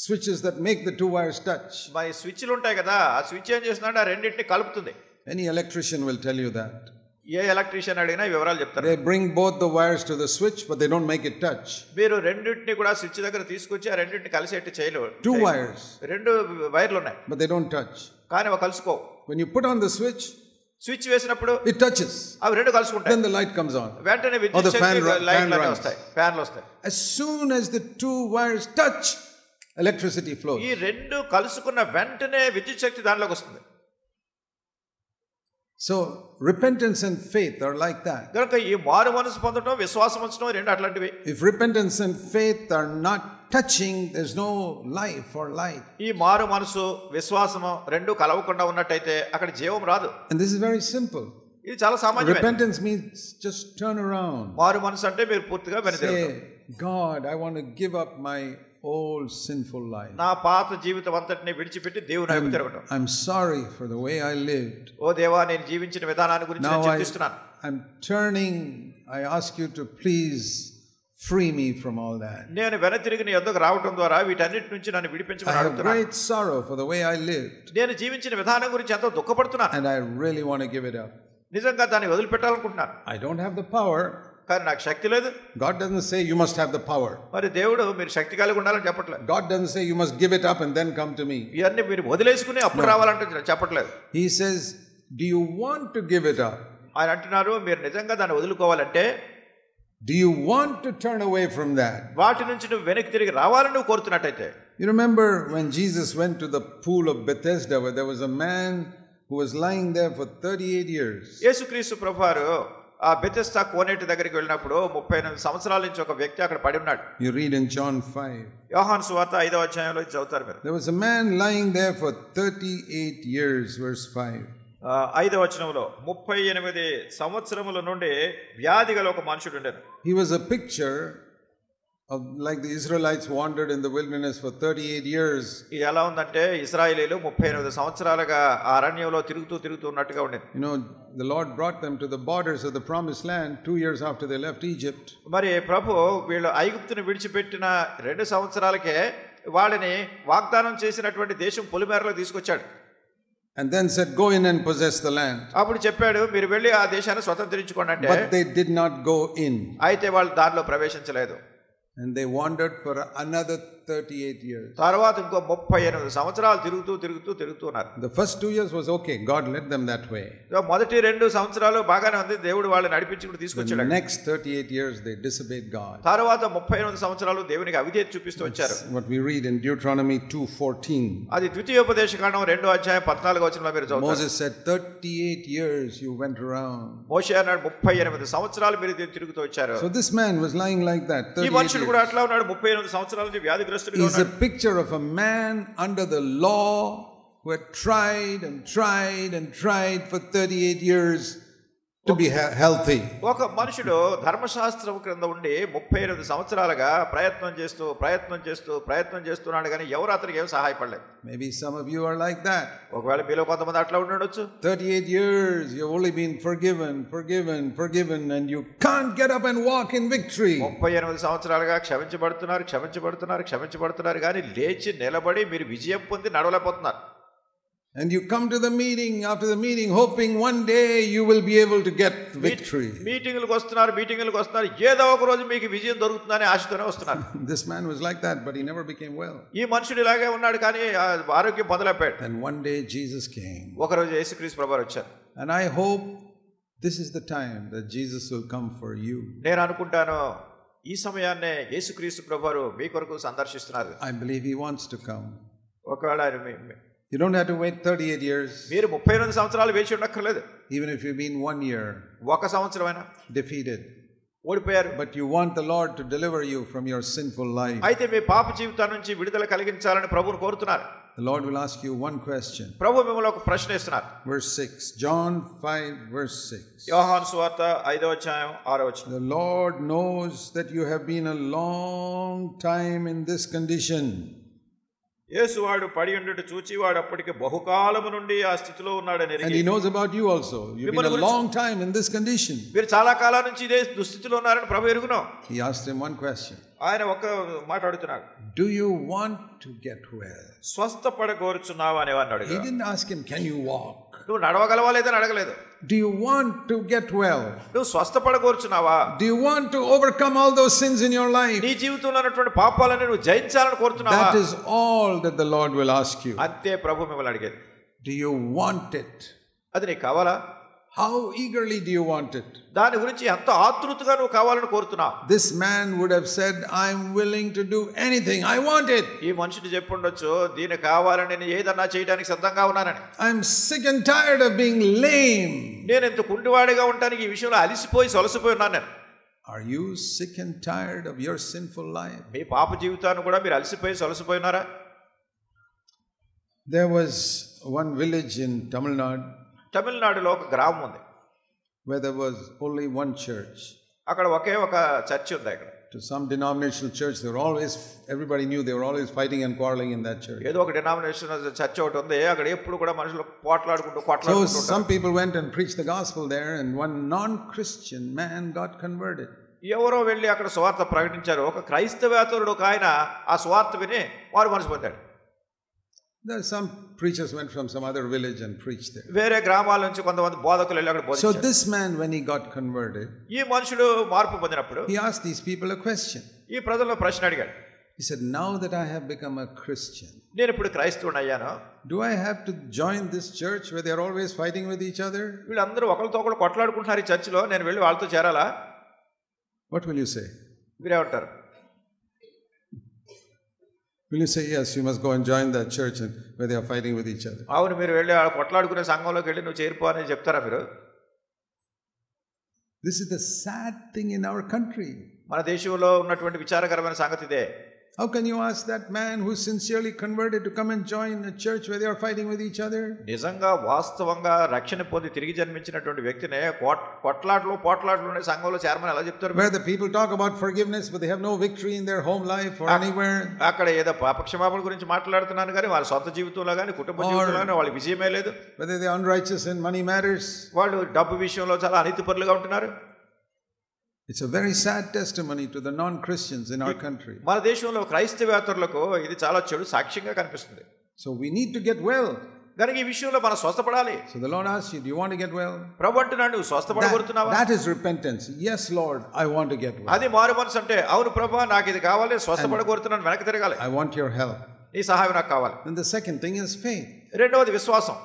switches that make the two wires touch. మరి స్విచ్లు ఉంటాయి కదా, ఆ స్విచ్ ఏం చేస్తుందంటే ఆ రెండింటిని కలుపుతుంది. Any electrician will tell you that. A electrician అడిగినా వివరాలు చెప్తారు. They bring both the wires to the switch, but they don't make it touch. మీరు రెండింటిని కూడా స్విచ్ దగ్గర తీసుకొచ్చి ఆ రెండింటిని కలిసేట్టు చేయలేరు. Two wires. రెండు వైర్లు ఉన్నాయి, but they don't touch. కానీ అవి కలుసుకోవు. When you put on the switch, switch వేసినప్పుడు it touches. అవి రెండు కలుసుకుంటాయి. Then the light comes on. వెంటనే విద్యుత్ శక్తి లైట్లు వస్తాయి, ఫ్యాన్లు వస్తాయి. As soon as the two wires touch, electricity flows. ఈ రెండు కలుసుకున్న వెంటనే విద్యుత్ శక్తి దానిలోకి వస్తుంది. So repentance and faith are like that. కనుక ఈ మారు మనసు పొందడం, విశ్వాసం ఉంచడం రెండు అట్లాంటివి. If repentance and faith are not touching, there's no life or light. ఈ మారు మనసు విశ్వాసము రెండు కలవకుండా ఉన్నట్టయితే అక్కడ జీవం రాదు. And this is very simple. ఇది చాలా సామాన్యమే. Repentance means just turn around. మారు మనసు అంటే మీరు పూర్తిగా వెనుదిరగడం. God, I want to give up my old sinful life. నా పాత జీవితం అంతటిని విడిచిపెట్టి దేవుని వైపు తిరగడం. I'm sorry for the way I lived. ఓ దేవా, నేను జీవించిన విధానాన్ని గురించి నేను చింతిస్తున్నాను. I'm turning. I ask you to please free me from all that. నేను వెనతిరిగి నీ యొద్దకు రావడం ద్వారా వీటన్నిటి నుంచి నన్ను విడిపించమని అడుగుతున్నాను. I have great sorrow for the way I lived. నేను జీవించిన విధానం గురించి ఎంతో దుఃఖపడుతున్నాను. And I really want to give it up. నిజంగా దాన్ని వదిలిపెట్టాలనుకుంటున్నాను. I don't have the power. కానీ నాకు శక్తి లేదు. God doesn't say you must have the power. మరి దేవుడు మీరు శక్తి కలిగి ఉండాలని చెప్పట్లేదు. God doesn't say you must give it up and then come to me. ఇవన్నీ మీరు వదిలేసుకుని అప్పుడు రావాలంటే చెప్పట్లేదు. He says, do you want to give it up? ఆయన అంటున్నారు, మీరు నిజంగా దాన్ని వదులుకోవాలంటే, do you want to turn away from that? వాటి నుంచి నువ్వు వెనక్కి తిరిగి రావాలని నువ్వు కోరుతున్నట్టయితే. You remember when Jesus went to the pool of Bethesda, where there was a man who was lying there for 38 years. యేసుక్రీస్తు ప్రభువారు ఆ బెతెస్దా కోనేటి దగ్గరికి వెళ్ళినప్పుడు 38 సంవత్సరాల నుంచి ఒక వ్యక్తి అక్కడ పడి ఉన్నాడు. You read in John 5. యోహాను సువార్త 5వ అధ్యాయంలో చదువుతారు మీరు. There was a man lying there for 38 years, verse 5. 5వ వచనంలో 38 సంవత్సరముల నుండి వ్యాధి గల ఒక మనుషుడు ఉండేది. He was a picture of like the Israelites wandered in the wilderness for 38 years. ఇది ఎలా ఉందంటే ఇశ్రాయేలీలు 38 సంవత్సరాలుగా అరణ్యంలో తిరుగుతూ ఉన్నట్టుగా ఉండేది. You know, the Lord brought them to the borders of the promised land 2 years after they left Egypt. మరి ప్రభు వీళ్ళు ఐగుప్తును విడిచిపెట్టిన 2 సంవత్సరాలకే వాళ్ళని వాగ్దానం చేసినటువంటి దేశం పొలిమేరలో తీసుకొచ్చాడు. And then said, go in and possess the land. అప్పుడు చెప్పాడు, మీరు వెళ్ళి ఆ దేశాన్ని స్వతంత్రించుకోండి అంటే. But they did not go in. అయితే వాళ్ళు దారిలో ప్రవేశించలేదు. And they wandered for another 38 years. తర్వాత ఇంకో 38 సంవత్సరాలు తిరుగుతున్నారు. The first 2 years was okay. God led them that way. మొదటి 2 సంవత్సరాలు బాగానే ఉంది. దేవుడు వాళ్ళని నడిపించుకుంటూ తీసుకొచ్చాడు. The next 38 years they disobeyed God. తర్వాత 38 సంవత్సరాలు దేవునికి అవిధేయత చూపిస్తూ వచ్చారు. What we read in Deuteronomy 2:14. అది ద్వితీయోపదేశకాండం 2వ అధ్యాయం 14వ వచనంలో మీరు చదువుతారు. Moses said 38 years you went around. మోషే అన్నాడు 38 సంవత్సరాలు మీరు తిరుగుతూ వచ్చారు. So this man was lying like that. ఈ మనుషుడు కూడా అట్లా ఉన్నాడు 38 సంవత్సరాల నుంచి వ్యాధిగ్రస్తుడిగా ఉన్నాడు. He's a picture of a man under the law who had tried and tried and tried for 38 years to be healthy. ఒక మనుషుడు ధర్మశాస్త్రం క్రింద ఉండి 38 సంవత్సరాలుగా ప్రయత్నం చేస్తున్నాడు కానీ ఎవరు అతనికి ఏం సహాయపడలేదు. Maybe some of you are like that. ఒకవేళ మీలో కొంతమంది అట్లా ఉండొచ్చు. 38 years you've only been forgiven and you can't get up and walk in victory. 38 సంవత్సరాలుగా క్షమించబడుతున్నారు కానీ లేచి నిలబడి మీరు విజయం పొంది నడవలేకపోతున్నారు. And you come to the meeting, after the meeting, hoping one day you will be able to get victory. మీటింగులకు వస్తున్నారు ఏదో ఒక రోజు మీకు విజయం దొరుకుతుందని ఆశతోనే వస్తున్నారు. This man was like that, but he never became well. ఈ మనుషుడు ఇలాగే ఉన్నాడు కానీ ఆరోగ్యం పొందలేపాడు. And one day Jesus came. ఒక రోజు యేసుక్రీస్తు ప్రభువు వచ్చారు. And I hope this is the time that Jesus will come for you. నేను అనుకుంటాను ఈ సమయాన్నే యేసుక్రీస్తు ప్రభువు మీ కొరకు సందర్శిస్తున్నారు. I believe he wants to come. ఒకవేళ You don't have to wait 38 years. మీరు 38 సంవత్సరాలు వేచి ఉండక్కర్లేదు. Even if you've been 1 year ఒక సంవత్సరమైనా defeated, ఓడిపోయారు. but you want the Lord to deliver you from your sinful life. అయితే మీ పాప జీవితం నుంచి విడుదల కలిగించాలని ప్రభువును కోరుతున్నారు. The Lord will ask you one question. ప్రభువు మిమ్మల్ని ఒక ప్రశ్న ఇస్తున్నారు. Verse 6, John 5 verse 6. యోహాను సువార్త 5వ అధ్యాయం 6వ వచనం. The Lord knows that you have been a long time in this condition. యేసువాడు పడి ఉండట చూచి వాడు అప్పటికి బహుకాలము నుండి ఆ స్థితిలో ఉన్నాడని ఎరిగి. And he knows about you also. You've been a long time in this condition. మీరు చాలా కాలం నుంచి ఇదే దుస్థితిలో ఉన్నారని ప్రభువు ఎరుగును. He asked him one question. ఆయన ఒక మాట అడుగుతున్నాడు. Do you want to get well? స్వస్థపడగోరుచున్నావా అని అన్నాడు. He didn't ask him, can you walk? నువ్వు నడవగలవా లేదని అడగలేదు. Do you want to get well? నువ్వు స్వస్థపడగోరుచున్నావా? Do you want to overcome all those sins in your life? నీ జీవితంలో ఉన్నటువంటి పాపాలను నువ్వు జయించాలని కోరుతున్నావా? That is all that the Lord will ask you. అంతే ప్రభువు మిమ్మల్ని అడిగేది. Do you want it? అది నీకు కావాలా? How eagerly do you want it? దాని గురించి ఎంత ఆతృతగా నువ్వు కావాలని కోరుతున్నావు. This man would have said, I'm willing to do anything. I want it. ఈ మనుషుడు చెప్పుండొచ్చు, దీనికి కావాలని నేను ఏదన్నా చేయడానికి సిద్ధంగా ఉన్నానని. I'm sick and tired of being lame. నేను ఎంత కుంటివాడిగా ఉంటానికి ఈ విషయంలో అలసిపోయి సొలసిపోయి ఉన్నాను నేను. Are you sick and tired of your sinful life? మీ పాప జీవితాన్ని కూడా మీరు అలసిపోయి సొలసిపోయినారా? There was one village in Tamil Nadu. తమిళనాడులో ఒక గ్రామం ఉంది. Where there was only one church. అక్కడ ఒకే ఒక చర్చ్ ఉంది అక్కడ. To some denominational church, everybody knew they were always fighting and quarreling in that church. ఏదో ఒక డినామినేషనల్ చర్చ్ ఒకటి ఉంది, అక్కడ ఎప్పుడు కూడా మనుషులు పోట్లాడుకుంటూ. So some people went and preached the gospel there, and one non-Christian man got converted. ఎవరో వెళ్ళి అక్కడ సువార్త ప్రకటించారు. ఒక క్రైస్తవేతరుడు ఒక ఆయన ఆ సువార్త విని వారు మనసు పొందాడు. There some preachers went from some other village and preached there. వేరే గ్రామాల నుంచి కొంతమంది బోధకులు వెళ్ళి అక్కడ బోధించారు. So this man, when he got converted, ఈ మనుషుడు మార్పు పొందినప్పుడు he asked these people a question. ఈ ప్రజల్లో ప్రశ్న అడిగాడు. He said, now that I have become a Christian, నేను ఇప్పుడు క్రైస్తవుని అయ్యాను, do I have to join this church where they are always fighting with each other? వీళ్ళందరూ ఒకరితో ఒకరు కొట్లాడుకుంటున్నారు ఈ చర్చిలో, నేను వెళ్ళి వాళ్ళతో చేరాలా? What will you say? మీరేమంటారు? Will you say, yes, you must go and join that church where they are fighting with each other? అవును, మీరు వెళ్ళి కొట్లాడుకునే సంఘంలోకి వెళ్ళి నువ్వు చేరిపో అని చెప్తారా మీరు? This is the sad thing in our country. మన దేశంలో ఉన్నటువంటి విచారకరమైన సంగతి ఇదే. How can you ask that man who is sincerely converted to come and join a church where they are fighting with each other? నిజంగా వాస్తవంగా రక్షణ పొంది తిరిగి జన్మించినటువంటి వ్యక్తినే పోట్లాటలోనే సంఘంలో చేరమని ఎలా చెప్తారు? Where the people talk about forgiveness but they have no victory in their home life or anywhere. అక్కడ ఏదో పాపక్షమాపణ గురించి మాట్లాడుతున్నాను కానీ వాళ్ళ సొంత జీవితంలో కానీ కుటుంబ జీవితంలో కానీ వాళ్ళ విజయమే లేదు. Whether they are unrighteous in money matters. వాళ్ళు డబ్బు విషయంలో చాలా అనీతిపరులుగా ఉంటున్నారు. It's a very sad testimony to the non-Christians in our country. మన దేశంలో క్రైస్తవేతరులకు ఇది చాలా చెడు సాక్ష్యంగా కనిపిస్తుంది. So we need to get well. గనుక ఈ విషయంలో మనం స్వస్థపడాలి. So the Lord asks you, do you want to get well? ప్రభు అంటున్నాడు, నువ్వు స్వస్థపడగొరుతున్నావా? That is repentance. Yes, Lord, I want to get well. అది మారు మనసు అంటే, అవును ప్రభు నాకు ఇది కావాలి, స్వస్థపడగొరుతున్నాను, వెనక్కి తిరగాలి. I want your help. నీ సహాయం నాకు కావాలి. And the second thing is faith. రెండవది విశ్వాసం.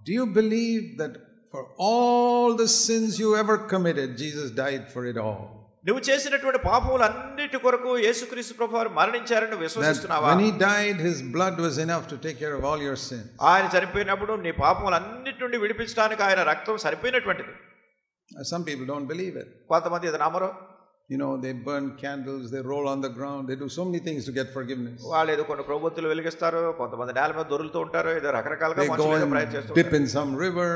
Do you believe that for all the sins you ever committed, Jesus died for it all? నువ్వు చేసినటువంటి పాపములన్నిటి కొరకు యేసుక్రీస్తు ప్రభువారు మరణించారని విశ్వసిస్తున్నావా? When he died, his blood was enough to take care of all your sins. ఆయన చనిపోయినప్పుడు నీ పాపములన్నిటి నుండి విడిపించడానికి ఆయన రక్తం సరిపోయినటువంటిది. Some people don't believe it. కొంతమంది ఇది నమ్మరు. You know, they burn candles, they roll on the ground, they do so many things to get forgiveness. వాళ్ళు ఏదో కొన్ని కొవ్వొత్తులు వెలిగిస్తారు, కొంతమంది నేల మీద దొరులుతూ ఉంటారు, ఏదో రకరకాలుగా They go and dip in some river.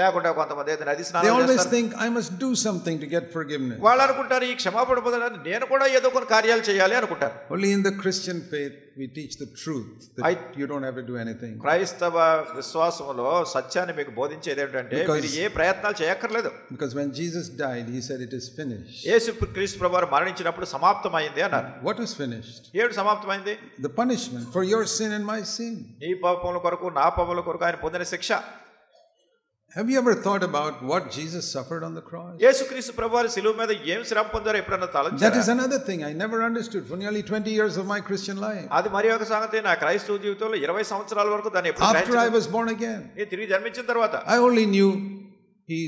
లేకుంటే కొంతమంది ఏదో నది స్నానం They చేస్తారు. always think, I must do something to get forgiveness. వాళ్ళు అనుకుంటారు, ఈ క్షమాపణ పొందడానికి నేను కూడా ఏదో కొన్ని కార్యాలు చేయాలి అనుకుంటారు. Only in the Christian faith we teach the truth, that you don't have to do anything. క్రైస్తవ విశ్వాసంలో సత్యాన్ని మీకు బోధించేది ఏంటంటే, మీరు ఏ ప్రయత్నాలు చేయక్కర్లేదు. Because when Jesus died, he said it is finished. యేసుక్రీస్తు ప్రభువారు మరణించినప్పుడు సమాప్తమైంది అన్నారు. What was finished? ఏడు సమాప్తమైంది? The punishment for your sin and my sin. నీ పాపముల కొరకు నా పాపముల కొరకు ఆయన పొందిన శిక్ష. Have you ever thought about what Jesus suffered on the cross? యేసుక్రీస్తు ప్రభువారు శిలువ మీద ఏం శ్రమ పొందారో ఎప్పుడన్నా తలంచారా? That is another thing I never understood for nearly 20 years of my Christian life. అది మరి ఒక సంగతి. నా క్రైస్తవ జీవితంలో 20 సంవత్సరాల వరకు దాన్ని ఎప్పుడు After I was born again, నేను తిరిగి జన్మించిన తర్వాత I only knew he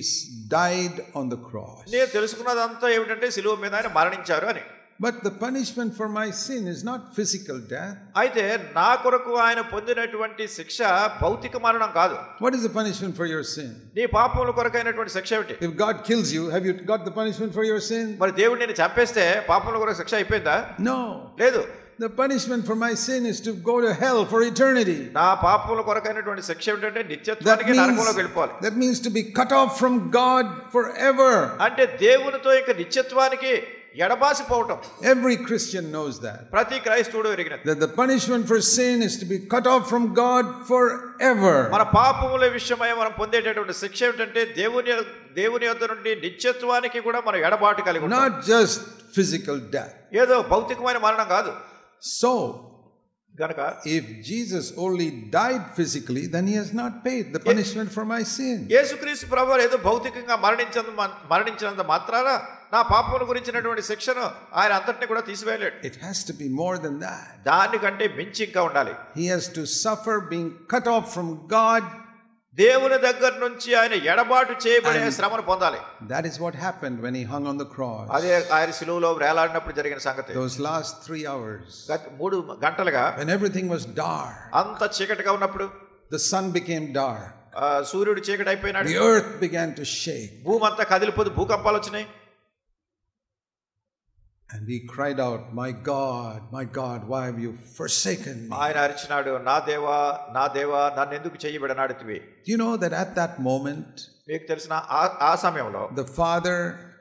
died on the cross. నేను తెలుసుకున్నదంతా ఏమిటంటే శిలువ మీద ఆయన మరణించారు అని. But the punishment for my sin is not physical death. అయితే నా కొరకు ఆయన పొందినటువంటి శిక్ష భౌతిక మరణం కాదు. What is the punishment for your sin? నీ పాపముల కొరకైనటువంటి శిక్ష ఏమిటి? If God kills you, have you got the punishment for your sin? మరి దేవుడు నిన్ను చంపేస్తే పాపముల కొరకు శిక్ష అయిపోయిందా? No. లేదు. The punishment for my sin is to go to hell for eternity. నా పాపముల కొరకైనటువంటి శిక్ష ఏమిటంటే నిత్యత్వానికి నరకంలోకి వెళ్ళిపోవాలి. That means to be cut off from God forever. అంటే దేవునితో ఇక నిత్యత్వానికి ఎడబాసిపోవటం. Every Christian knows that. ప్రతి క్రైస్తవుడు ఎరిగినది. That the punishment for sin is to be cut off from God forever. మన పాపముల విషయమై మనం పొందేటటువంటి శిక్ష ఏమిటంటే దేవుని యొద్ద నుండి నిత్యత్వానికి కూడా మనం ఎడబాటు కలిగి ఉంటాం. Not just physical death. ఏదో భౌతికమైన మరణం కాదు. So గనుక if Jesus only died physically, then he has not paid the punishment for my sin. యేసుక్రీస్తు ప్రభువు ఏదో భౌతికంగా మరణించినంత మాత్రాన నా పాపముల గురించినటువంటి శిక్షను ఆయన అంతటిని కూడా తీసివేయలేడు. It has to be more than that. దానికంటే మించి ఇంకా ఉండాలి. He has to suffer being cut off from God. దేవుని దగ్గర నుంచి ఆయన ఎడబాటు చేయబడే శ్రమను పొందాలి. That is what happened when he hung on the cross. అదే ఆయన శిలువలో వేలాడినప్పుడు జరిగిన సంగతి. Those last 3 hours. 3 గంటలుగా when everything was dark. అంత చీకటిగా ఉన్నప్పుడు the sun became dark. సూర్యుడు చీకటి అయిపోయినాడు. The earth began to shake. భూమి అంతా కదిలిపోయి భూకంపాలు వచ్చినాయి. And he cried out, my God, why have you forsaken me? ఆయన అరిచినాడు, నా దేవా నన్ను ఎందుకు చేయబడనాడుతివి? Do you know that at that moment, మీకు తెలిసిన ఆ సమయంలో the Father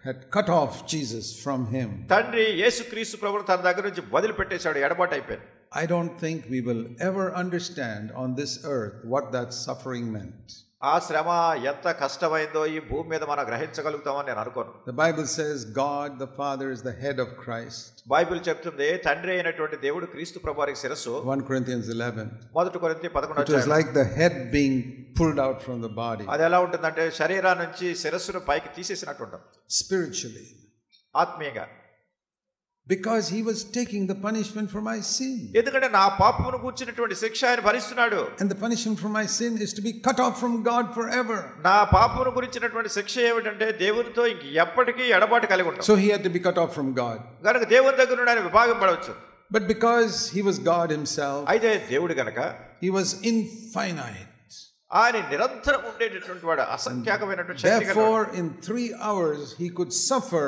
had cut off Jesus from him. తండ్రి యేసుక్రీస్తు ప్రభువును తన దగ్గర నుంచి వదిలిపెట్టేశాడు, ఎడబాటు అయిపోయింది. I don't think we will ever understand on this earth what that suffering meant. ఆ శ్రమ ఎంత కష్టమైందో ఈ భూమి మీద మనం గ్రహించగలుగుతామని నేను అనుకోను. The Bible says God the Father is the head of Christ. Bible చెప్తుంది తండ్రి అయినటువంటి దేవుడు క్రీస్తు ప్రభువారికి శిరస్సు. 1 Corinthians 11. 1 కొరింథీ 11 It was like the head being pulled out from the body. అది ఎలా ఉంటుందంటే శరీరం నుంచి శిరస్సును పైకి తీసేసినట్టు ఉంటుంది. Spiritually. ఆత్మీయంగా. Because he was taking the punishment for my sin. ఎందుకంటే నా పాపమును కూర్చున్నటువంటి శిక్ష ఆయన భరిస్తున్నాడు. And the punishment for my sin is to be cut off from God forever. నా పాపమును గురించినటువంటి శిక్ష ఏమిటంటే దేవునితో ఎప్పటికీ ఎడబాటు కలిగి ఉంటాం. So he had to be cut off from God. గనుక దేవుని దగ్గర నుండి ఆయన విభాగం పడవచ్చు. But because he was God himself, అయితే దేవుడు గనుక he was infinite. ఆయన నిరంతరం ఉండేటటువంటి వాడు, అసంఖ్యాకమైనటువంటి శక్తి గలవాడు. Therefore in 3 hours he could suffer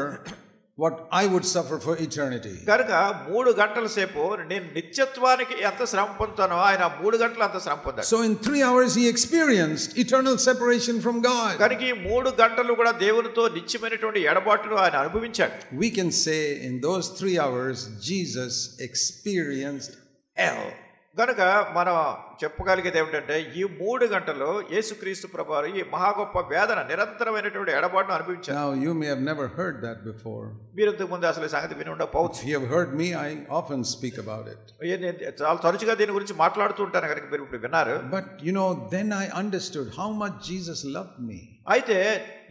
what I would suffer for eternity. కనుక 3 గంటల సేపు నేను నిత్యత్వానికి ఎంత శ్రమ పొందుతానో ఆయన 3 గంటలు అంత శ్రమ పొందాడు. So in 3 hours he experienced eternal separation from God. కనుక ఈ 3 గంటలు కూడా దేవునితో నిత్యమైనటువంటి ఎడబాటును ఆయన అనుభవించాడు. We can say in those 3 hours Jesus experienced hell. కనుక మనం చెప్పగలిగేది ఏమిటంటే ఈ 3 గంటలు యేసుక్రీస్తు ప్రభువారు ఈ మహా గొప్ప వేదన నిరంతరమైనటువంటి ఎడబాటును అనుభవించారు. Now you may have never heard that before. మీరు ఇంతకు ముందు అసలు ఈ సంగతి విని ఉండకపోవచ్చు. If you have heard me, I often speak about it. నేను చాలా తరచుగా దీని గురించి మాట్లాడుతూ ఉంటాను కనుక మీరు ఇప్పుడు విన్నారు. But then I understood how much Jesus loved me. అయితే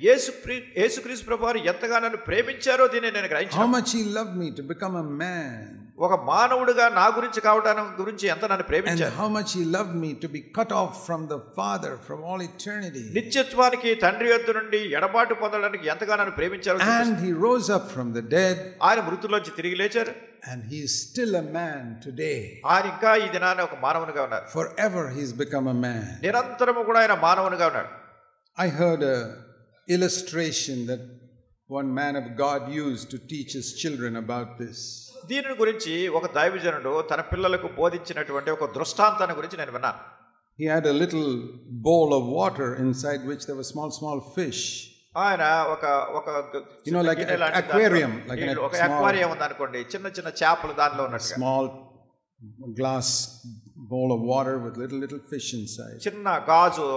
యేసుక్రీస్తు ప్రభువారు ఎంతగా నన్ను ప్రేమించారో దీన్ని నేను గ్రహించాను. How much he loved me to become a man. ఒక మానవుడిగా నా గురించి కావడానికి గురించి ఎంత నన్ను ప్రేమించారు. And how much he loved me to be cut off from the Father from all eternity. నిత్యత్వానికి తండ్రి యొద్ద నుండి ఎడబాటు పొందడానికి ఎంతగా నన్ను ప్రేమించారో. And he rose up from the dead. ఆయన మృతుల్లోంచి తిరిగి లేచారు. And he is still a man today. ఆయన ఇంకా ఈ దినాన ఒక మానవునిగా ఉన్నారు. Forever he's become a man. నిరంతరము కూడా ఆయన మానవునిగా ఉన్నాడు. I heard a illustration that one man of God used to teach his children about this. దీని గురించి ఒక దైవజనుడు తన పిల్లలకు బోధించినటువంటి ఒక దృష్టాంతాన్ని గురించి నేను విన్నాను. He had a little bowl of water inside which there were small fish. ఆయన ఒక like an aquarium, like an ఒక అక్వేరియం ఉంది అనుకోండి, చిన్న చిన్న చేపలు దానిలో ఉన్నట్టుగా. Small glass bowl of water with little fish inside. చిన్న గాజు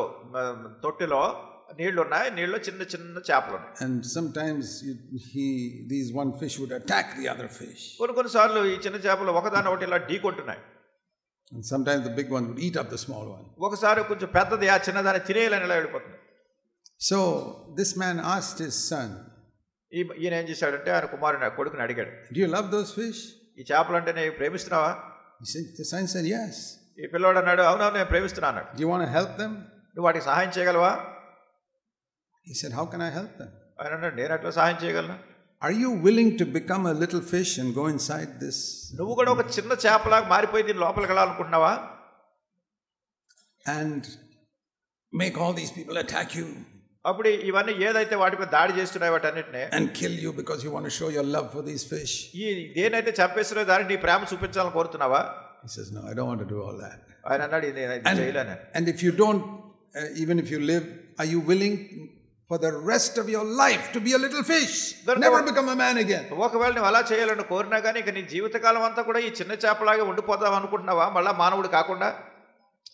తొట్టిలో నీళ్లు ఉన్నాయి, నీళ్ళలో చిన్న చిన్న చేపలు ఉన్నాయి. And sometimes these one fish would attack the other fish. కొన్నిసార్లు ఈ చిన్న చేపలు ఒకదాని ఒకటి ఇలా ఢీ కొట్టున్నాయి. And sometimes the big one would eat up the small one. ఒకసారి కొంచెం పెద్దది ఆ చిన్నదాన్ని తినేయాలని ఇలా వెళ్ళిపోతుంది. So this man asked his son. ఈయన ఏం చేశాడంటే ఆయన కొడుకుని అడిగాడు, Do you love those fish? ఈ చేపలంటే నేను ప్రేమిస్తున్నావా? The son said yes. ఈ పిల్లోడు అన్నాడు, అవునవును నేను ప్రేమిస్తున్నాను. Do you want to help them? నువ్వు వాటికి సహాయం చేయగలవా? He said, how can I help them? ఆయన అన్నాడు, నేను ఎట్లా సహాయం చేయగలను? Are you willing to become a little fish and go inside this? నువ్వు కూడా ఒక చిన్న చేపలాగా మారిపోయి దీని లోపలికి వెళ్ళాలనుకుంటున్నావా? And make all these people attack you. అప్పుడు ఇవన్నీ ఏదైతే వాటిపై దాడి చేస్తున్నాయి వాటన్నిటిని and kill you because you want to show your love for these fish. ఈ దేనైతే చంపేస్తున్నాయో దానికి నీ ప్రేమ చూపించాలని కోరుతున్నావా? He says, no, I don't want to do all that. ఆయన అన్నాడు, నేను చేయలేను. And if you don't, even if you live, are you willing for the rest of your life to be a little fish, never become a man again? ఒకవేళ నువ్వు అలా చేయాలని కోరినా కానీ ఇక నీ జీవితకాలం అంతా కూడా ఈ చిన్న చేపలాగా ఉండిపోతావు అనుకుంటున్నావా, మళ్ళా మానవుడు కాకుండా?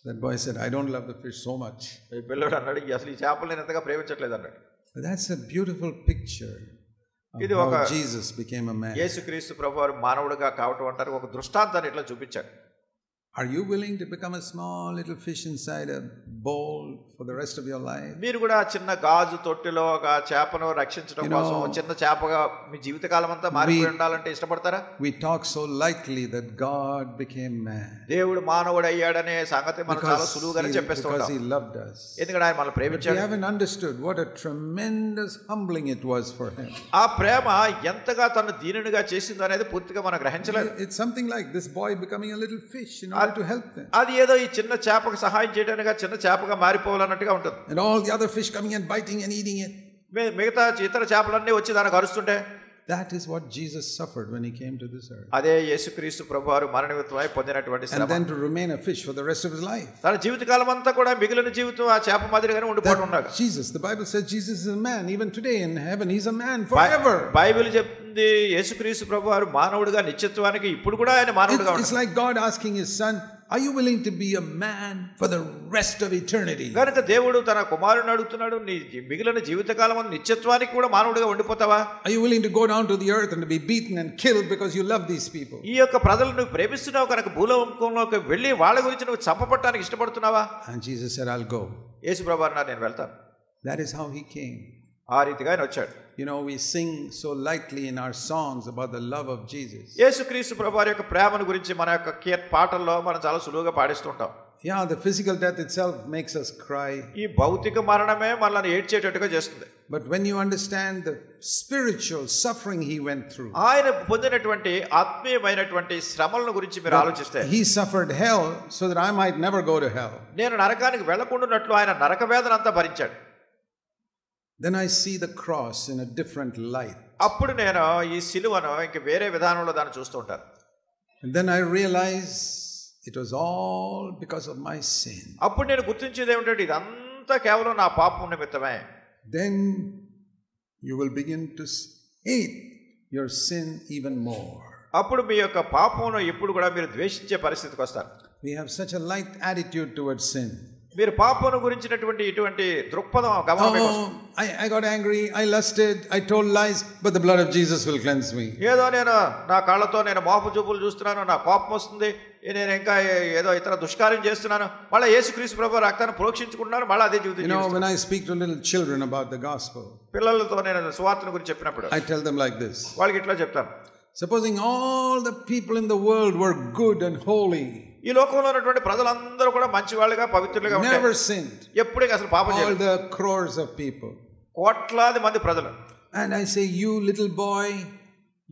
That boy said, I don't love the fish so much. ఈ పిల్లడు అన్నాడు, అసలు ఈ చేపలు నేను ఎంతగా ప్రేమించట్లేదు అన్నాడు. But that's a beautiful picture of how Jesus became a man. యేసుక్రీస్తు ప్రభువారు మానవుడిగా కావటం అంటారు ఒక దృష్టాంతాన్ని ఇట్లా చూపించాడు. Are you willing to become a small little fish inside a bowl for the rest of your life? మీరు కూడా చిన్న గాజు తొట్టిలో ఒక చేపను రక్షించడం కోసం చిన్న చేపగా మీ జీవితకాలం అంతా మారిపోయి ఉండాలంటే ఇష్టపడతారా? We talk so lightly that God became man. దేవుడు మానవుడు అయ్యాడనే సంగతి మనం చాలా సులువుగానే చెప్పేస్తూ ఉంటాం. Because he loved us. ఎందుకంటే ఆయన మనల్ని ప్రేమించాడు. We haven't understood what a tremendous humbling it was for him. ఆ ప్రేమ ఎంతగా తను దీనునిగా చేసిందో అనేది పూర్తిగా మనం గ్రహించలేదు. It's something like this boy becoming a little fish to help them. అది ఏదో ఈ చిన్న చేపకు సహాయం చేయడానికి చిన్న చేపగా మారిపోవాలన్నట్టుగా ఉంటుంది. And all the other fish coming and biting and eating it. మిగతా ఇతర చేపలన్నీ వచ్చి దానికి అరుస్తుంటే. That is what Jesus suffered when he came to this earth. అదే యేసుక్రీస్తు ప్రభువారు మరణనిమిత్తమై పొందినటువంటి శ్రమ. And then to remain a fish for the rest of his life. తన జీవితకాలం అంతా కూడా మిగిలిన జీవితం ఆ చేప మాదిరిగానే ఉండిపోవడం ఉన్నాడు. Jesus, the Bible says Jesus is a man even today in heaven. He's a man forever. Bible చెప్తుంది యేసుక్రీస్తు ప్రభువారు మానవుడిగా నిత్యత్వానికి ఇప్పుడు కూడా ఆయన మానవుడిగా ఉన్నాడు. It's like God asking his son, are you willing to be a man for the rest of eternity? కనుక దేవుడు తన కుమారుని అడుగుతున్నాడు, నీ మిగిలిన జీవితకాలం నిత్యత్వానికి కూడా మానవుడిగా ఉండిపోతావా? Are you willing to go down to the earth and to be beaten and killed because you love these people? ఈ యొక్క ప్రజలను నువ్వు ప్రేమిస్తున్నావు కనుక భూలోకంలోకి వెళ్ళి వాళ్ళ గురించి నువ్వు చంపబడటానికి ఇష్టపడుతున్నావా? And Jesus said, I'll go. యేసు ప్రభువారు అన్నారు, నేను వెళ్తాను. That is how he came. ఆ రీతిగా ఆయన వచ్చాడు. We sing so lightly in our songs about the love of Jesus. యేసుక్రీస్తు ప్రభువారి యొక్క ప్రేమను గురించి మన యొక్క పాటల్లో మనం చాలా సులువుగా పాడిస్తుంటాం. Yeah, the physical death itself makes us cry. ఈ భౌతిక మరణమే మనల్ని ఏడ్చేటట్టుగా చేస్తుంది. But when you understand the spiritual suffering he went through. ఆయన పొందినటువంటి ఆత్మీయమైనటువంటి శ్రమలను గురించి మీరు ఆలోచిస్తే, he suffered hell so that I might never go to hell. నేను నరకానికి వెళ్ళకుండానట్లు ఆయన నరక వేదన అంతా భరించాడు. Then I see the cross in a different light. అప్పుడు నేను ఈ సిలువను ఇంక వేరే విధానంలో దాన్ని చూస్తూ ఉంటాను. And then I realize it was all because of my sin. అప్పుడు నేను గుర్తించేది ఏమిటంటే ఇదంతా కేవలం నా పాపం నిమిత్తమే. Then you will begin to hate your sin even more. అప్పుడు మీ యొక్క పాపమును ఎప్పుడు కూడా మీరు ద్వేషించే పరిస్థితికి వస్తారు. we have such a light attitude towards sin. మీరు పాపమును గురించినటువంటి ఇటువంటి దృక్పథం గమనం. I got angry, I lusted, I told lies, but the blood of Jesus will cleanse me. ఏదో నేను నా కళ్ళతో నేను మోపు చూపులు చూస్తున్నాను, నా కోపం వస్తుంది, నేను ఇంకా ఏదో ఇతర దుష్కార్యం చేస్తున్నాను, మళ్ళీ యేసుక్రీస్తు ప్రభువు రక్తాన్ని ప్రోక్షించుకుంటున్నాను, మళ్ళీ అదే జీవితం. You know, when I speak to little children about the gospel, పిల్లలతో నేను సువార్తను గురించి చెప్పినప్పుడు I tell them like this. వాళ్ళకి ఇట్లా చెప్తాను. Supposing all the people in the world were good and holy, ఈ లోకంలో ఉన్నటువంటి ప్రజలందరూ కూడా మంచివాళ్ళుగా పవిత్రులుగా ఉంటారు, never sinned, ఎప్పుడూ అసలు పాపం చేయలేదు. all the crores of people, కోట్లాది మంది ప్రజలు. and I say, you little boy,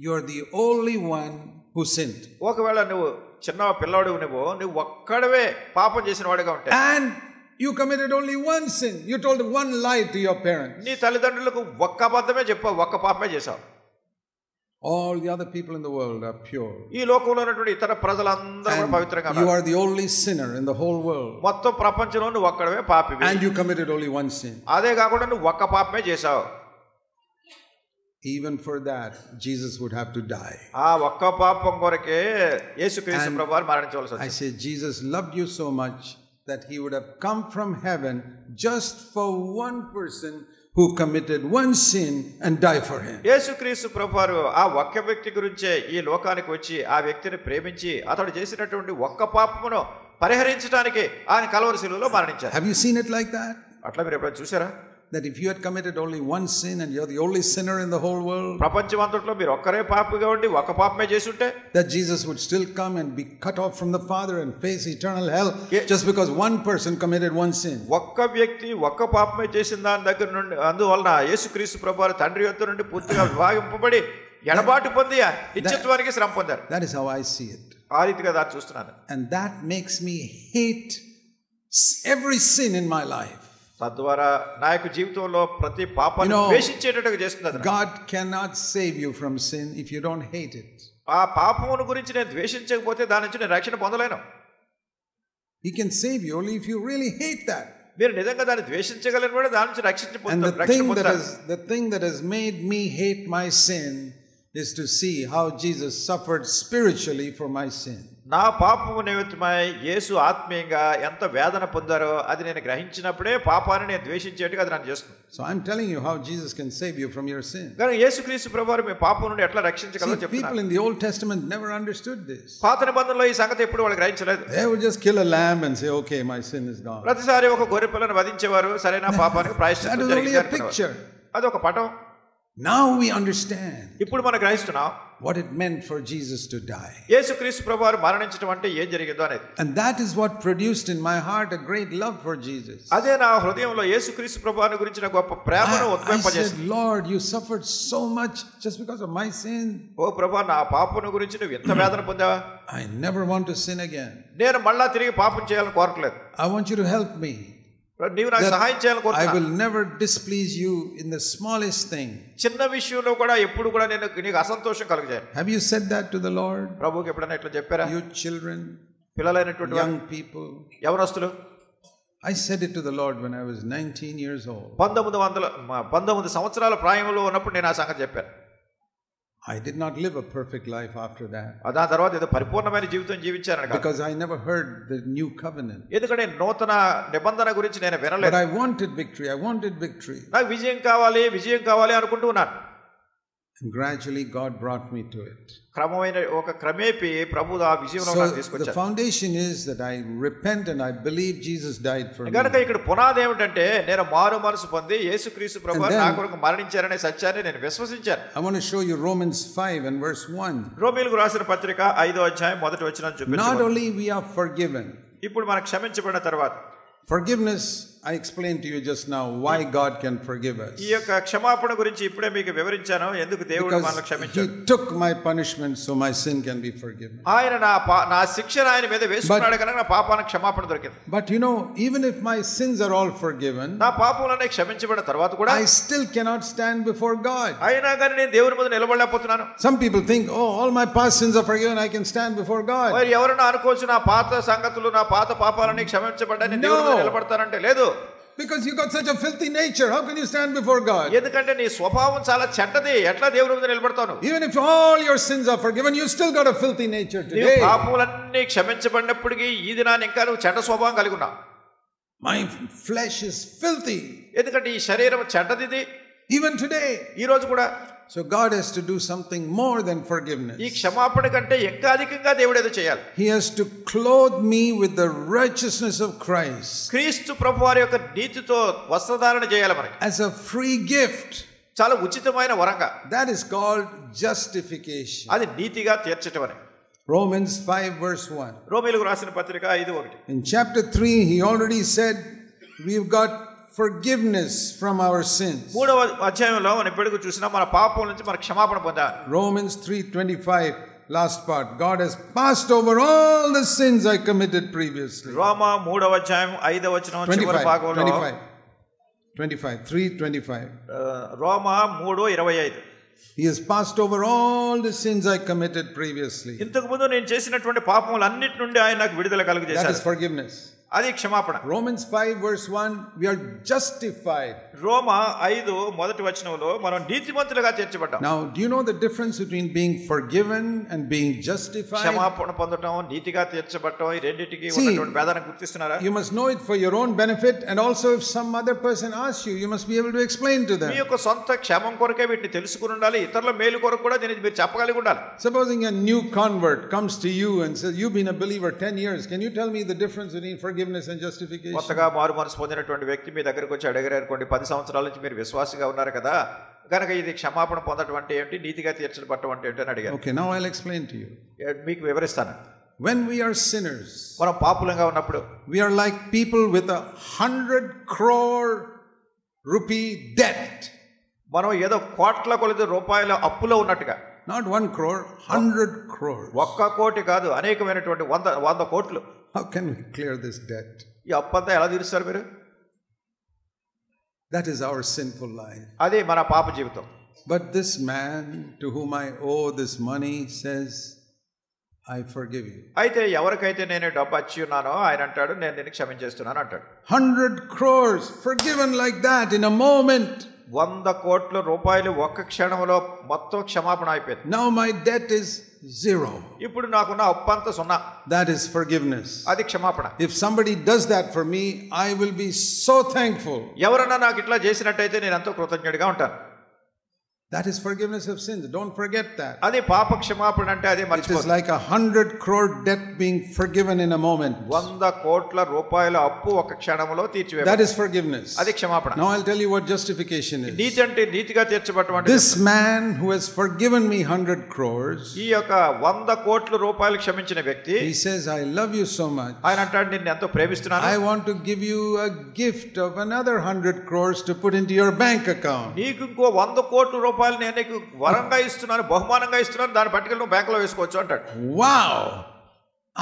you're the only one who sinned. ఒకవేళ నువ్వు చిన్న పిల్లవాడు నువ్వు ఒక్కడవే పాపం చేసిన వాడిగా ఉంటావు, and you committed only one sin. You told one lie to your parents. నీ తల్లిదండ్రులకు ఒక్క అబద్ధమే చెప్పావు, ఒక్క పాపమే చేశావు. All the other people in the world are pure. ఈ లోకంలో ఉన్నటువంటి ఇతర ప్రజలందరూ పవిత్రంగా ఉన్నారు. You are the only sinner in the whole world. మొత్తం ప్రపంచంలో నువ్వు ఒక్కడవే పాపివి. And you committed only one sin. అదే కాకుండా నువ్వు ఒక్క పాపమే చేశావు. Even for that, Jesus would have to die. ఆ ఒక్క పాపం కొరకే యేసుక్రీస్తు ప్రభువు మరణించవలసి వచ్చింది. I say Jesus loved you so much that he would have come from heaven just for one person who committed one sin and die for him. యేసుక్రీస్తు ప్రభువారు ఆ ఒక్క వ్యక్తి గురించే ఈ లోకానికి వచ్చి ఆ వ్యక్తిని ప్రేమించి అతడు చేసినటువంటి ఒక్క పాపమును పరిహరించడానికి ఆయన కల్వరి శిలువలో మరణించారు. Have you seen it like that? అట్లా మీరు ఎప్పుడైనా చూసారా? That if you had committed only one sin and you're the only sinner in the whole world, ప్రపంచమంతట్లో మీరు ఒక్కరే పాపిగా ఉండి ఒక్క పాపమే చేసి ఉంటే, that Jesus would still come and be cut off from the Father and face eternal hell just because one person committed one sin. ఒక్క వ్యక్తి ఒక్క పాపమే చేసిన దాని దగ్గర నుండి అందువలన యేసుక్రీస్తు ప్రభువారు తండ్రి యొద్ద నుండి పూర్తిగా విభాగింపబడి ఎడబాటు పొంది నిత్యత్వానికి శ్రమ పొందారు. That is how I see it. ఆ రీతిగా దాన్ని చూస్తున్నాను. And that makes me hate every sin in my life. తద్వారా నా యొక్క జీవితంలో ప్రతి పాపాన్ని ద్వేషించేటట్టుగా చేస్తున్నది. God cannot save you from sin if you don't hate it. ఆ పాపమును గురించి నేను ద్వేషించకపోతే దాని నుంచి నేను రక్షణ పొందలేను. He can save you only if you really hate that. మీరు నిజంగా దాన్ని ద్వేషించగలిగిన కూడా దాని నుంచి రక్షణ పొందుతారు. The thing that has made me hate my sin is to see how Jesus suffered spiritually for my sin. నా పాపము నిమిత్తమై యేసు ఆత్మీయంగా ఎంత వేదన పొందారో అది నేను గ్రహించినప్పుడే పాపాన్ని నేను ద్వేషించేట్టుగా అది నన్ను చేస్తుంది. So I'm telling you how Jesus can save you from your sin. కానీ యేసుక్రీస్తు ప్రభువారు మీ పాపం నుండి ఎట్లా రక్షించగలరో చెప్తున్నారు. People in the Old Testament never understood this. పాత నిబంధనలో ఈ సంగతి ఎప్పుడు వాళ్ళు గ్రహించలేదు. They would just kill a lamb and say, okay, my sin is gone. ప్రతిసారి ఒక గొర్రె పిల్లను వధించేవారు, సరైన పాపానికి ప్రాయశ్చిత్తం జరిగింది. అది ఒక పటం. Now we understand. ఇప్పుడు మనం గ్రహిస్తున్నాం what it meant for Jesus to die. యేసుక్రీస్తు ప్రభువారు మరణించడం అంటే ఏం జరిగిందో అనేది. And that is what produced in my heart a great love for Jesus. అదే నా హృదయంలో యేసుక్రీస్తు ప్రభువారి గురించిన గొప్ప ప్రేమను ఉత్పన్నపజేసింది. I said, Lord, you suffered so much just because of my sin. ఓ ప్రభువా, నా పాపమును గురించి నువ్వు ఎంత వేదన పొందావా? I never want to sin again. నేను మళ్ళా తిరిగి పాపం చేయాలని కోరట్లేదు. I want you to help me. నీవు నాకు సహాయం చేయాలని కోరుతున్నా. I will never displease you in the smallest thing. చిన్న విషయంలో కూడా ఎప్పుడు కూడా నేను నీకు అసంతోషం కలుగజేయను. Have you said that to the Lord? ప్రభువుకి ఎప్పుడైనా ఇట్లా చెప్పారా? You children, పిల్లలైనటువంటి young people. యవనస్తులు. I said it to the Lord when I was 19 years old. 19 సంవత్సరాల ప్రాయంలో ఉన్నప్పుడు నేను ఆ సంగతి చెప్పాను. I did not live a perfect life after that. దాని తర్వాత ఏదో పరిపూర్ణమైన జీవితం జీవించాను. Because I never heard the new covenant. ఎందుకంటే నూతన నిబంధన గురించి నేను వినలేదు. But I wanted victory. I wanted victory. నాకు విజయం కావాలి అనుకుంటూ ఉన్నాను. And gradually God brought me to it. క్రమేపీ ప్రభువు ఆ విజయంలో నాకు తీసుకొచ్చాడు. The foundation is that I repent and I believe Jesus died for me. కనుక ఇక్కడ పునాది ఏమిటంటే నేను మారు మనసు పొంది యేసుక్రీస్తు ప్రభువు నా కొరకు మరణించారనే సత్యాన్ని నేను విశ్వసించాను. I want to show you Romans 5 and verse 1. రోమీయులకు రాసిన పత్రిక 5వ అధ్యాయం మొదటి వచనం చూపించు. Not only we are forgiven. ఇప్పుడు మనం క్షమించబడిన తర్వాత Forgiveness, I explained to you just now why God can forgive us. ఈ యొక్క క్షమాపణ గురించి ఇప్పుడే మీకు వివరించాను, ఎందుకు దేవుడు మనల్ని క్షమించాడు. He took my punishment so my sin can be forgiven. ఆయన నా శిక్షను ఆయన మీద వేసుకున్నాడు కనుక నా పాపానికి క్షమాపణ దొరికింది. But you know, even if my sins are all forgiven, నా పాపములన్నీ క్షమించబడిన తర్వాత కూడా I still cannot stand before God. అయినా కానీ నేను దేవుని ముందు నిలబడలేకపోతున్నాను. Some people think, oh, all my past sins are forgiven, I can stand before God. మరి ఎవరైనా అనుకోవచ్చు నా పాత సంగతులు నా పాత పాపాలన్నీ క్షమించబడ్డాయని దేవుని ముందు నిలబడతానంటే లేదు. Because you got such a filthy nature. How can you stand before God? ఎందుకంటే నీ స్వభావం చాలా చెడ్డది, ఎట్లా దేవుని ముందు నిలబడతావు? Even if all your sins are forgiven, you still got a filthy nature నీ today. పాపములన్నీ క్షమించబడినప్పటికీ ఈ దినాన్ని ఇంకా నువ్వు చెడ్డ స్వభావం కలిగి ఉన్నావు. My flesh is filthy. ఎందుకంటే ఈ శరీరం చెడ్డది Even today. ఈ రోజు కూడా. So God has to do something more than forgiveness. ఈ క్షమాపణ కంటే ఇంకా అధికంగా దేవుడు ఏదో చేయాలి. He has to clothe me with the righteousness of Christ. క్రీస్తు ప్రభువారి యొక్క నీతితో వస్త్రధారణ చేయాలి మనకి. As a free gift. చాలా ఉచితమైన వరంగా. That is called justification. అది నీతిగా తీర్చటమని. Romans 5 verse 1. రోమీయులకు రాసిన పత్రిక 5:1. In chapter 3 he already said we've got forgiveness from our sins. మూడవ అధ్యాయంలో మనం ఇప్పటికి చూసినా మన పాపం నుంచి మన క్షమాపణ పొందాలి. Romans 3:25 last part. God has passed over all the sins I committed previously. రోమా 3వ అధ్యాయం 5వ వచనం చివరి భాగంలో 3:25 రోమా 3:25 He has passed over all the sins I committed previously. ఇంతకు ముందు నేను చేసినటువంటి పాపములన్నిటి నుండి ఆయన నాకు విడుదల కలుగజేశాడు. That is forgiveness. అది క్షమాపణ. Romans 5 verse 1 we are justified. రోమా 5 మొదటి వచనంలో మనం నీతిమంతులుగా తీర్చబడ్డాం. Now do you know the difference between being forgiven and being justified? క్షమాపణ పొందడం నీతిగా తీర్చబడటం ఈ రెండిటికి ఉన్నటువంటి భేదాన్ని గుర్తిస్తున్నారా? You must know it for your own benefit and also if some other person asks you you must be able to explain to them. మీ యొక్క సొంత క్షేమం కొరకే వీటిని తెలుసుకుని ఉండాలి, ఇతరుల మేలు కొరకు కూడా దీన్ని మీరు చెప్పగలిగి ఉండాలి. Supposing a new convert comes to you and says you've been a believer 10 years, can you tell me the difference between forgiveness and justification? కొత్తగా మారు మనసు పొందినటువంటి వ్యక్తి మీ దగ్గరికి వచ్చి అడిగారనుకోండి, 10 సంవత్సరాల నుంచి మీరు విశ్వాసిగా ఉన్నారు కదా, కనుక ఇది క్షమాపణ పొందడం అంటే ఏంటి, నీతిగా తీర్చబడటం అంటే ఏంటి అని అడిగారు. Okay, now I'll explain to you. మీకు వివరిస్తాను. When we are sinners, మనం పాపులంగా ఉన్నప్పుడు we are like people with 100 crore rupee debt. మనం ఏదో కోట్ల కొలది రూపాయల అప్పులో ఉన్నట్టుగా. Not 1 crore, 100 crores. 1 కోటి కాదు, అనేకమైనటువంటి 100 కోట్లు. How can we clear this debt? ఈ అప్పంతా ఎలా తీరుస్తారు మీరు? That is our sinful life. అది మన పాప జీవితం. But this man to whom I owe this money says, I forgive you. అయితే ఎవరికైతే నేను డబ్బు ఇచ్చి ఉన్నానో ఆయన అంటాడు, నేను నిన్ను క్షమించేస్తున్నాను అంటాడు. 100 crores forgiven like that in a moment. 100 కోట్ల రూపాయలు ఒక్క క్షణంలో మొత్తం క్షమాపణ అయిపోయింది. Now my debt is 0. ఇప్పుడు నాకున్న అప్పంతా 0. That is forgiveness. అది క్షమాపణ. If somebody does that for me, I will be so thankful. ఎవరన్నా నాకు ఇట్లా చేసినట్టయితే నేను ఎంతో కృతజ్ఞుడిగా ఉంటాను. That is forgiveness of sins. Don't forget that. అది పాప క్షమాపణ అంటే అదే It మర్చిపోదు. is like 100 crore debt being forgiven in a moment. 100 కోట్ల రూపాయల అప్పు ఒక క్షణంలో తీర్చివేయబడింది. That is forgiveness. అది క్షమాపణ. Now I'll tell you what justification is. నీతి అంటే నీతిగా తీర్చబడటం అంటే This man who has forgiven me 100 crores, ఈ యొక్క 100 కోట్ల రూపాయలు క్షమించిన వ్యక్తి he says, I love you so much. ఆయన అంటాడు, నేను ఎంతో ప్రేమిస్తున్నాను. I want to give you a gift of another 100 crores to put into your bank account. నీకు ఇంకో 100 కోట్ల రూపాయలు నేను నీకు వరంగా ఇస్తున్నాను, బహుమానంగా ఇస్తున్నాను, దాన్ని పట్టుకెళ్ళి నువ్వు బ్యాంకులో వేసుకోవచ్చు అంటాడు. Wow!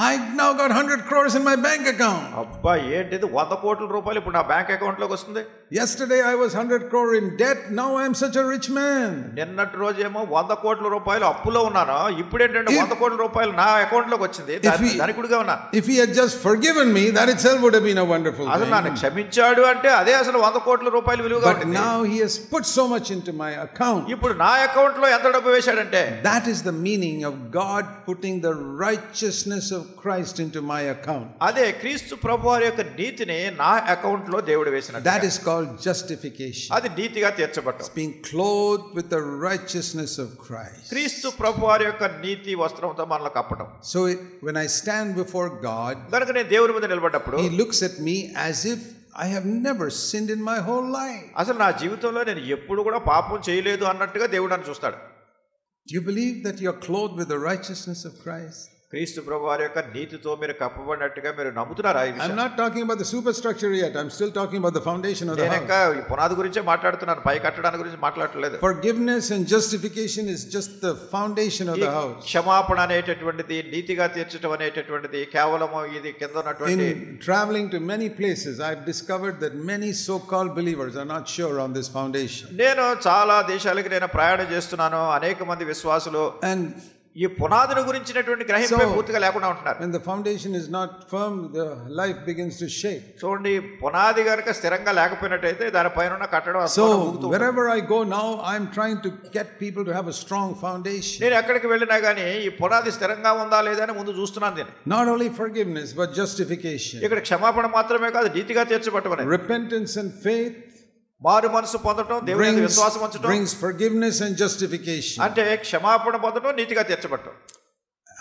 I now got 100 crores in my bank account. అబ్బా ఏంటిది 100 కోట్ల రూపాయలు ఇప్పుడు నా బ్యాంక్ అకౌంట్ లోకి వస్తుంది. Yesterday I was 100 crore in debt, now I am such a rich man. నిన్నటి రోజేమో 100 కోట్ల రూపాయలు అప్పులో ఉన్నాను, ఇప్పుడు ఏంటంటే 100 కోట్ల రూపాయలు నా అకౌంట్ లోకి వచ్చింది, ధనికుడిగా ఉన్నా. If he had just forgiven me, that itself would have been a wonderful అసలు thing. నన్ను క్షమించాడు అంటే అదే అసలు 100 కోట్ల రూపాయలు విలువగా But ఉంటుంది. now he has put so much into my account. ఇప్పుడు నా అకౌంట్ లో ఎంత డబ్బు వేశాడంటే, that is the meaning of God putting the righteousness of Christ into my account. అదే క్రీస్తు ప్రభువారి యొక్క నీతిని నా అకౌంట్ లో దేవుడు వేసినట్టు. That is called justification. అది నీతిగా తీర్చబడటం. Being clothed with the righteousness of Christ. క్రీస్తు ప్రభువారి యొక్క నీతి వస్త్రంతో మనల్ని కప్పడం. So when I stand before God, కనుక నేను దేవుని ముందు నిలబడ్డప్పుడు he looks at me as if I have never sinned in my whole life. అసలు నా జీవితంలో నేను ఎప్పుడు కూడా పాపం చేయలేదు అన్నట్టుగా దేవుడు నన్ను చూస్తాడు. Do you believe that you are clothed with the righteousness of Christ? క్రీస్తు ప్రభువారి యొక్క నీతితో మీరు కప్పబడినట్టుగా మీరు నమ్ముతున్నారా? I'm not talking about the superstructure yet. I'm still talking about the foundation of the నేను house. ఇంకా పునాది గురించే మాట్లాడుతున్నాను, పై కట్టడానికి గురించి మాట్లాడట్లేదు. Forgiveness and justification is just the foundation of the house. క్షమాపణ అనేటటువంటిది, నీతిగా తీర్చడం అనేటటువంటిది కేవలం ఇది కింద ఉన్నటువంటి. In traveling to many places, I've discovered that many so-called believers are not sure on this foundation. నేను చాలా దేశాలకు నేను ప్రయాణం చేస్తున్నాను, అనేక మంది విశ్వాసులు And ఈ పునాదిని గురించినటువంటి గ్రహింపే పూర్తిగా లేకుండా ఉంటున్నారు. When the foundation is not firm, the life begins to shake. చూడండి, పునాది గనుక స్థిరంగా లేకపోయినట్టయితే దానిపైన ఉన్న కట్టడం So wherever I go now, I am trying to get people to have a strong foundation. నేను ఎక్కడికి వెళ్ళినా గానీ ఈ పునాది స్థిరంగా ఉందా లేదా అని ముందు చూస్తున్నాను నేను. Not only forgiveness but justification. ఇక్కడ క్షమాపణ మాత్రమే కాదు, నీతిగా తీర్చబడటం. Repentance and faith మారు మనసు పొందడం, దేవుని యందు విశ్వాసం ఉంచడం, brings forgiveness and justification. అంటే క్షమాపణ పొందడం, నీతిగా తీర్చబడటం.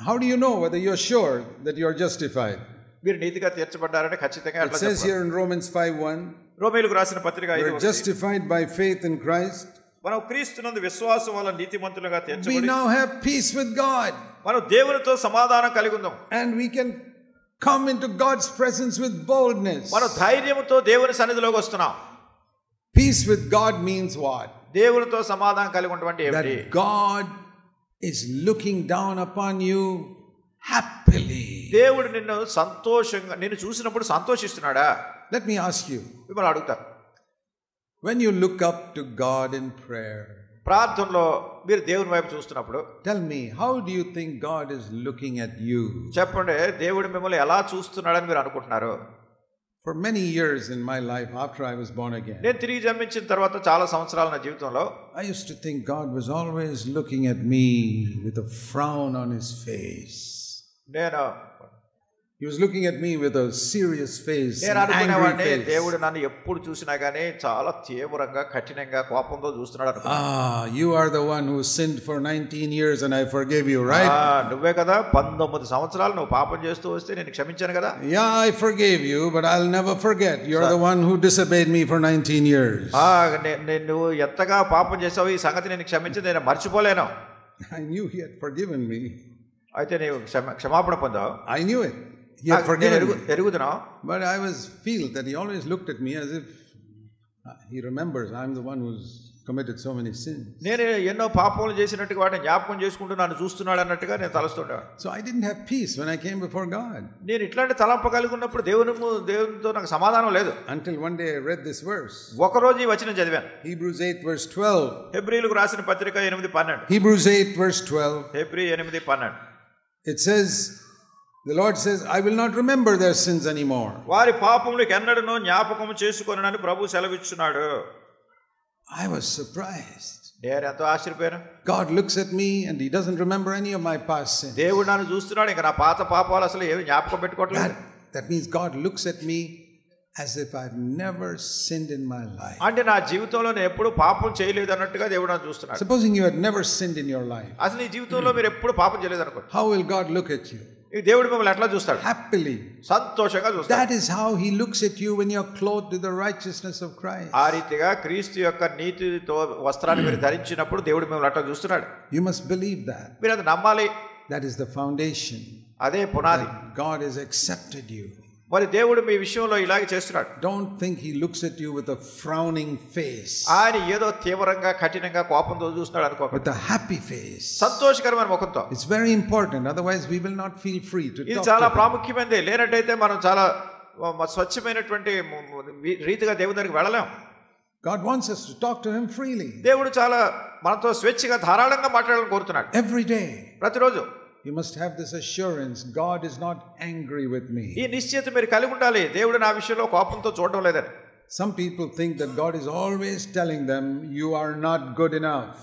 How do you know whether you are sure that you are justified? మీరు నీతిగా తీర్చబడ్డారంటే ఖచ్చితంగా It says here in Romans 5:1, రోమీయులకు రాసిన పత్రిక we are justified by faith in Christ. మనం క్రీస్తునందు విశ్వాసం వల్ల నీతిమంతులుగా We తీర్చబడి now have peace with God. మనం దేవునితో సమాధానం కలిగి ఉన్నాం. And we can come into God's presence with boldness. మనం ధైర్యంతో దేవుని సన్నిధిలోకి వస్తున్నాం. Peace with God means what? దేవునితో సమాధానం కలిగి ఉన్నటువంటి ఏమిటి? That God is looking down upon you happily. దేవుడు నిన్ను సంతోషంగా నిన్ను చూసినప్పుడు సంతోషిస్తున్నాడా? Let me ask you. మిమ్మల్ని అడుగుతా. When you look up to God in prayer, ప్రార్థనలో మీరు దేవుని వైపు చూస్తున్నప్పుడు, tell me, how do you think God is looking at you? చెప్పండి, దేవుడు మిమ్మల్ని ఎలా చూస్తున్నాడని మీరు అనుకుంటున్నారు? For many years in my life after I was born again, నేను తిరిగి జన్మించిన తర్వాత చాలా సంవత్సరాల నా జీవితంలో I used to think God was always looking at me with a frown on his face. He was looking at me with a serious face, an angry face. దేవుడు నన్ను ఎప్పుడు చూసినా గానీ చాలా తీవ్రంగా కఠినంగా కోపంతో చూస్తున్నాడు. You are the one who sinned for 19 years and I forgave you, right? నువ్వే కదా 19 సంవత్సరాలు నువ్వు పాపం చేస్తూ వస్తే నేను క్షమించాను కదా. Yeah, I forgave you, but I'll never forget. You are the one who disobeyed me for 19 years. నువ్వు ఎంతగా పాపం చేసావు, ఈ సంగతి నేను క్షమించి నేను మర్చిపోలేను. I knew he had forgiven me. అయితే నీవు క్షమాపణ పొందావు. I knew it. He had forgiven me. ఎరుగుతున్నావు. But I feel that he always looked at me as if he remembers I'm the one who's committed so many sins. నేను ఎన్నో పాపాలు చేసినట్టుగా వాటిని జ్ఞాపకం చేసుకుంటూ నన్ను చూస్తున్నాడు అన్నట్టుగా నేను తలస్తుండేవాడు. So I didn't have peace when I came before God. నేను ఇట్లాంటి తలంపు కలిగి ఉన్నప్పుడు దేవునితో నాకు సమాధానం లేదు. Until one day I read this verse. ఒకరోజు ఈ వచనం చదివాను. Hebrews 8 verse 12. హెబ్రీయులకు రాసిన పత్రిక 8:12. Hebrews 8 verse 12. Hebrew 8:12. It says, the Lord says, I will not remember their sins anymore. వారి పాపములకు ఎన్నడూను జ్ఞాపకం చేసుకొనని ప్రభువు సెలవిచ్చున్నాడు. I was surprised. నేను ఎంతో ఆశ్చర్యపోయాను. God looks at me and he doesn't remember any of my past sins. దేవుడు నన్ను చూస్తున్నాడు, ఇంకా నా పాత పాపాలు అసలు ఏమి జ్ఞాపకం పెట్టుకోవట్లేదు. That means God looks at me as if I've never sinned in my life. అంటే నా జీవితంలో నేను ఎప్పుడు పాపం చేయలేదు అన్నట్టుగా దేవుడు నన్ను చూస్తున్నాడు. Supposing you had never sinned in your life. అసలు నీ జీవితంలో మీరు ఎప్పుడు పాపం చేయలేదు అనుకో. How will God look at you? ఈ దేవుడు మిమ్మల్ని ఎట్లా చూస్తాడు? Happily. సంతోషంగా చూస్తాడు. That is how he looks at you when you're clothed with the righteousness of Christ. ఆ రీతిగా క్రీస్తు యొక్క నీతితో వస్త్రాన్ని మీరు ధరించినప్పుడు దేవుడు మిమ్మల్ని అట్లా చూస్తున్నాడు. You must believe that. మీరు అది నమ్మాలి. That is the foundation. అదే పునాది. God has accepted you. మరి దేవుడు మీ విషయంలో ఇలాగే చేస్తున్నాడు. Don't think he looks at you with a frowning face. ఆయన ఏదో తీవ్రంగా కఠినంగా కోపంతో చూస్తున్నాడు అనుకో. With a happy face. సంతోషకరమైన ముఖంతో. It's very important, otherwise we will not feel free to talk. ఇది చాలా ప్రాముఖ్యమైనది. లేనట్టయితే మనం చాలా స్వచ్ఛమైనటువంటి రీతిగా దేవుని దగ్గరికి వెళ్ళలేం. God wants us to talk to him freely. దేవుడు చాలా మనతో స్వేచ్ఛగా ధారాళంగా మాట్లాడాలని కోరుతున్నాడు. Every day. ప్రతిరోజు. You must have this assurance, God is not angry with me. ఈ నిశ్చయత మీరు కలిగి ఉండాలి, దేవుడు నా విషయంలో కోపంతో చూడడం లేదని. Some people think that God is always telling them you are not good enough.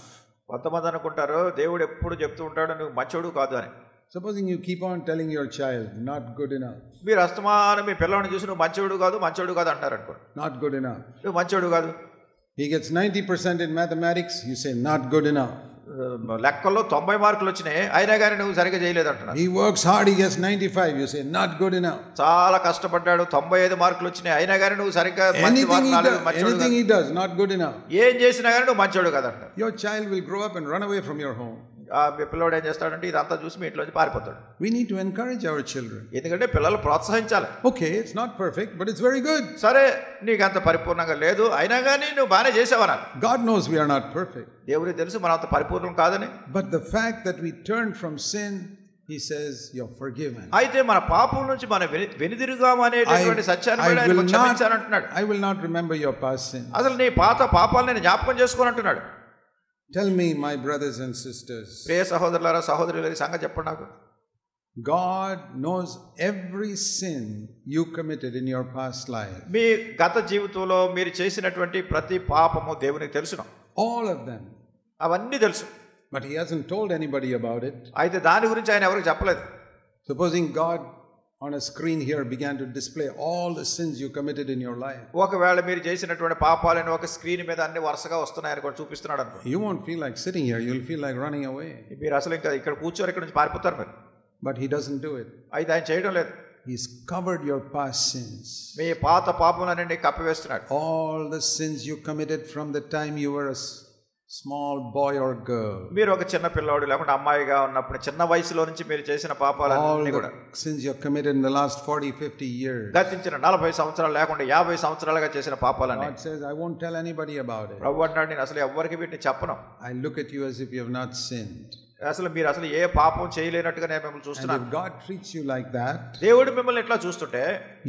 కొంతమంది అనుకుంటారు దేవుడు ఎప్పుడు చెప్తూ ఉంటాడు నువ్వు మంచోడు కాదు అని. Supposing you keep on telling your child not good enough. మీరు అస్తమానం మీ పిల్లవాడిని చూసి నువ్వు మంచోడు కాదు అంటారు అనుకో. Not good enough. నువ్వు మంచోడు కాదు. He gets 90% in mathematics, you say not good enough. లెక్కల్లో 90 మార్కులు వచ్చినాయి అయినా కానీ నువ్వు సరిగ్గా చేయలేదు అంటున్నావు. He works hard, he gets 95, you say not good enough. చాలా కష్టపడ్డాడు 95 మార్కులు వచ్చినాయి అయినా కానీ నువ్వు సరిగ్గా anything he does not good enough. ఏం చేసినా కానీ నువ్వు మంచోడు కదా అంటావు. Your child will grow up and run away from your home. మీ పిల్లవాడు ఏం చేస్తాడంటే ఇదంతా చూసి మీ ఇంట్లోంచి పారిపోతాడు. We need to encourage our children. ఎందుకంటే పిల్లలు ప్రోత్సహించాలి. Okay, it's not perfect but it's very good. సరే నీకు అంత పరిపూర్ణంగా లేదు అయినా కానీ నువ్వు బాగానే చేసావనా. God knows we are not perfect. దేవుడికి తెలుసు మనం అంత పరిపూర్ణం కాదని. But the fact that we turn from sin, he says you're forgiven. అయితే మన పాపం నుంచి మనం వెనుదిరుగాము అనేటటువంటి సత్యాన్ని ఆయన క్షమించానంటున్నాడు. I will not remember your past sin. అసలు నీ పాత పాపాలను నేను జ్ఞాపకం చేసుకోనంటున్నాడు. Tell me, my brothers and sisters. ప్రియ సహోదరులారా సహోదరులారా ఈ సంగతి చెప్పండి నాకు. God knows every sin you committed in your past life. మీ గత జీవితంలో మీరు చేసినటువంటి ప్రతి పాపము దేవునికి తెలుసును. All of them. అవన్నీ తెలుసు. But he hasn't told anybody about it. అయితే దాని గురించి ఆయన ఎవరికి చెప్పలేదు. Supposing God on a screen here began to display all the sins you committed in your life. ఒకవేళ మీరు చేసినటువంటి పాపాలను ఒక స్క్రీన్ మీద అన్ని వరుసగా వస్తున్నాయని కూడా చూపిస్తున్నాడు అనుకో. You won't feel like sitting here, you'll feel like running away. మీరు అసలు ఇంకా ఇక్కడ కూర్చోరు, ఇక్కడ నుంచి పారిపోతారు మీరు. But he doesn't do it. అయితే ఆయన చేయడం లేదు. He's covered your past sins. మీ పాత పాపములన్నీ కప్పివేస్తున్నాడు. All the sins you committed from the time you were a small boy or girl. మీరు ఒక చిన్న పిల్లోడు లేకుంటే అమ్మాయిగా ఉన్నప్పుడు చిన్న వయసులో నుంచి మీరు చేసిన పాపాలన్నీ కూడా sins you committed in the last 40-50 years. గతించిన 40 సంవత్సరాలు లేకుంటే 50 సంవత్సరాలుగా చేసిన పాపాలన్నీ. God says, I won't tell anybody about it. ప్రభువు అంటాడు, నేను అసలు ఎవరికి వీటిని చెప్పను. I look at you as if you have not sinned. అసలు మీరు అసలు ఏ పాపం చేయలేనట్టుగా నేను మిమ్మల్ని చూస్తున్నాను. And if God treats you like that, దేవుడు మిమ్మల్ని ఎట్లా చూస్తుంటే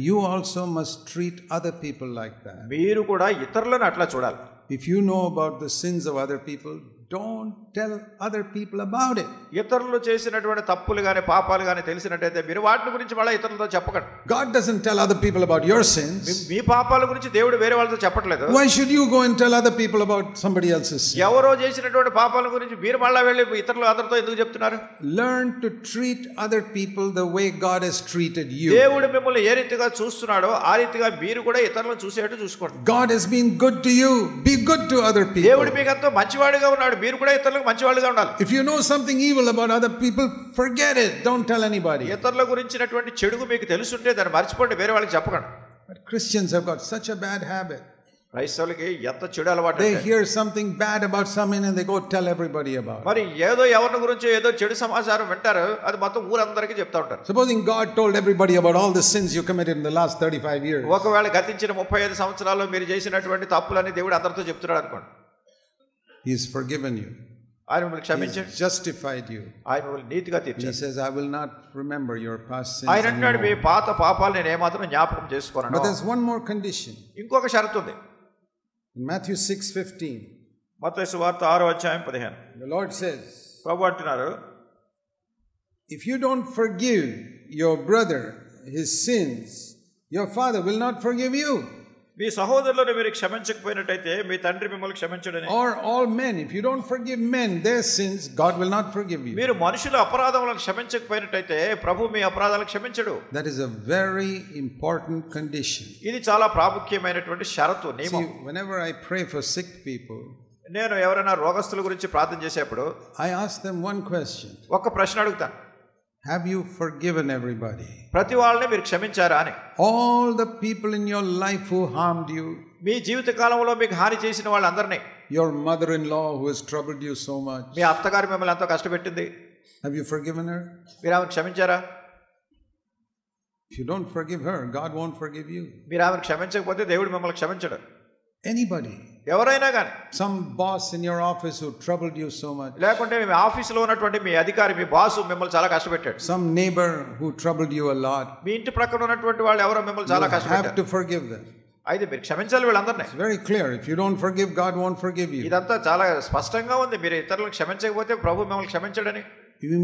you also must treat other people like that. మీరు కూడా ఇతరులను అట్లా చూడాలి. If you know about the sins of other people, don't tell other people about it. ఇతరులు చేసినటువంటి తప్పులు గాని పాపాలు గాని తెలిసినట్టయితే మీరు వాటి గురించి మళ్ళీ ఇతరులతో చెప్పకండి. God doesn't tell other people about your sins. మీ పాపాల గురించి దేవుడు వేరే వాళ్ళతో చెప్పట్లేదు. Why should you go and tell other people about somebody else's sin? ఎవరో చేసినటువంటి పాపాల గురించి మీరు మళ్ళీ వెళ్ళి ఇతరులు అందరితో ఎందుకు చెప్తున్నారు? Learn to treat other people the way God has treated you. దేవుడు మిమ్మల్ని ఏ రీతిగా చూస్తున్నాడో ఆ రీతిగా మీరు కూడా ఇతరులను చూసేట్టు చూసుకోండి. God has been good to you. Be good to other people. దేవుడు మీకు ఎంతో మంచివాడిగా ఉన్నాడు, మీరు కూడా ఇతరులకు మంచివాడిగా ఉండాలి. If you know something evil about other people, forget it. Don't tell anybody. ఇతరుల గురించినటువంటి చెడుగు మీకు తెలుసుంటే దాన్ని మర్చిపోండి, వేరే వాళ్ళకి చెప్పకండి. But Christians have got such a bad habit. క్రైస్తవులకి ఎంత చెడు అలవాటు. They hear something bad about someone and they go tell everybody about it. మరి ఏదో ఎవరి గురించి ఏదో చెడు సమాచారం వింటారు, అది మొత్తం ఊరందరికీ చెప్తా ఉంటారు. Supposing God told everybody about all the sins you committed in the last 35 years. ఒకవేళ గతించిన 35 సంవత్సరాల్లో మీరు చేసినటువంటి తప్పులన్నీ దేవుడు అందరితో చెప్తున్నాడు అనుకోండి. He has forgiven you. ఆయన మిమ్మల్ని క్షమించాడు. He has justified you. ఆయన మిమ్మల్ని నీతిగా తీర్చాడు. He says, I will not remember your past sins. ఆయన అంటున్నాడు, మీ పాత పాపాలు నేను ఏమాత్రం జ్ఞాపకం చేసుకోను. But there's one more condition. ఇంకొక షరతు ఉంది. In Matthew 6:15. మత్తయి సువార్త 6:15. The Lord says, ప్రభువు అంటున్నారు, if you don't forgive your brother his sins, your Father will not forgive you. మీ సహోదరులను మీరు క్షమించకపోయినట్టయితే మీ తండ్రి మిమ్మల్ని క్షమించడని. Or all men, if you don't forgive men their sins, God will not forgive you. మీరు మనుషుల అపరాధములను క్షమించకపోయినట్టయితే ప్రభు మీ అపరాధాలను క్షమించడు. That is a very important condition. ఇది చాలా ప్రాముఖ్యమైనటువంటి షరతు, నియమం. See, whenever I pray for sick people, నేను ఎవరైనా రోగస్తుల గురించి ప్రార్థన చేసేప్పుడు I ask them one question. ఒక ప్రశ్న అడుగుతాను. Have you forgiven everybody? ప్రతి వాళ్ళని మీరు క్షమించారా అని. All the people in your life who harmed you. మీ జీవిత కాలంలో మీకు హాని చేసిన వాళ్ళందరినీ. Your mother-in-law who has troubled you so much. మీ అత్తగారు మిమ్మల్ని ఎంతో కష్టపెట్టింది. Have you forgiven her? మీరు ఆమెను క్షమించారా? If you don't forgive her, God won't forgive you. మీరు ఆమెను క్షమించకపోతే దేవుడు మిమ్మల్ని క్షమించడు. Anybody. ఎవరైనా కానీ. Some boss in your office who troubled you so much. లేకుంటే మీ ఆఫీసులో ఉన్నటువంటి మీ అధికారి, మీ బాసు మిమ్మల్ని చాలా కష్టపెట్టాడు. Some neighbor who troubled you a lot. మీ ఇంటి ప్రక్కన ఉన్నటువంటి వాళ్ళు ఎవరో మిమ్మల్ని చాలా కష్టపెట్టారు. You have to forgive them. అయితే మీరు క్షమించాలి వీళ్ళందరినీ. It's very clear. If you don't forgive, God won't forgive you. ఇదంతా చాలా స్పష్టంగా ఉంది. మీరు ఇతరులను క్షమించకపోతే ప్రభు మిమ్మల్ని క్షమించడని.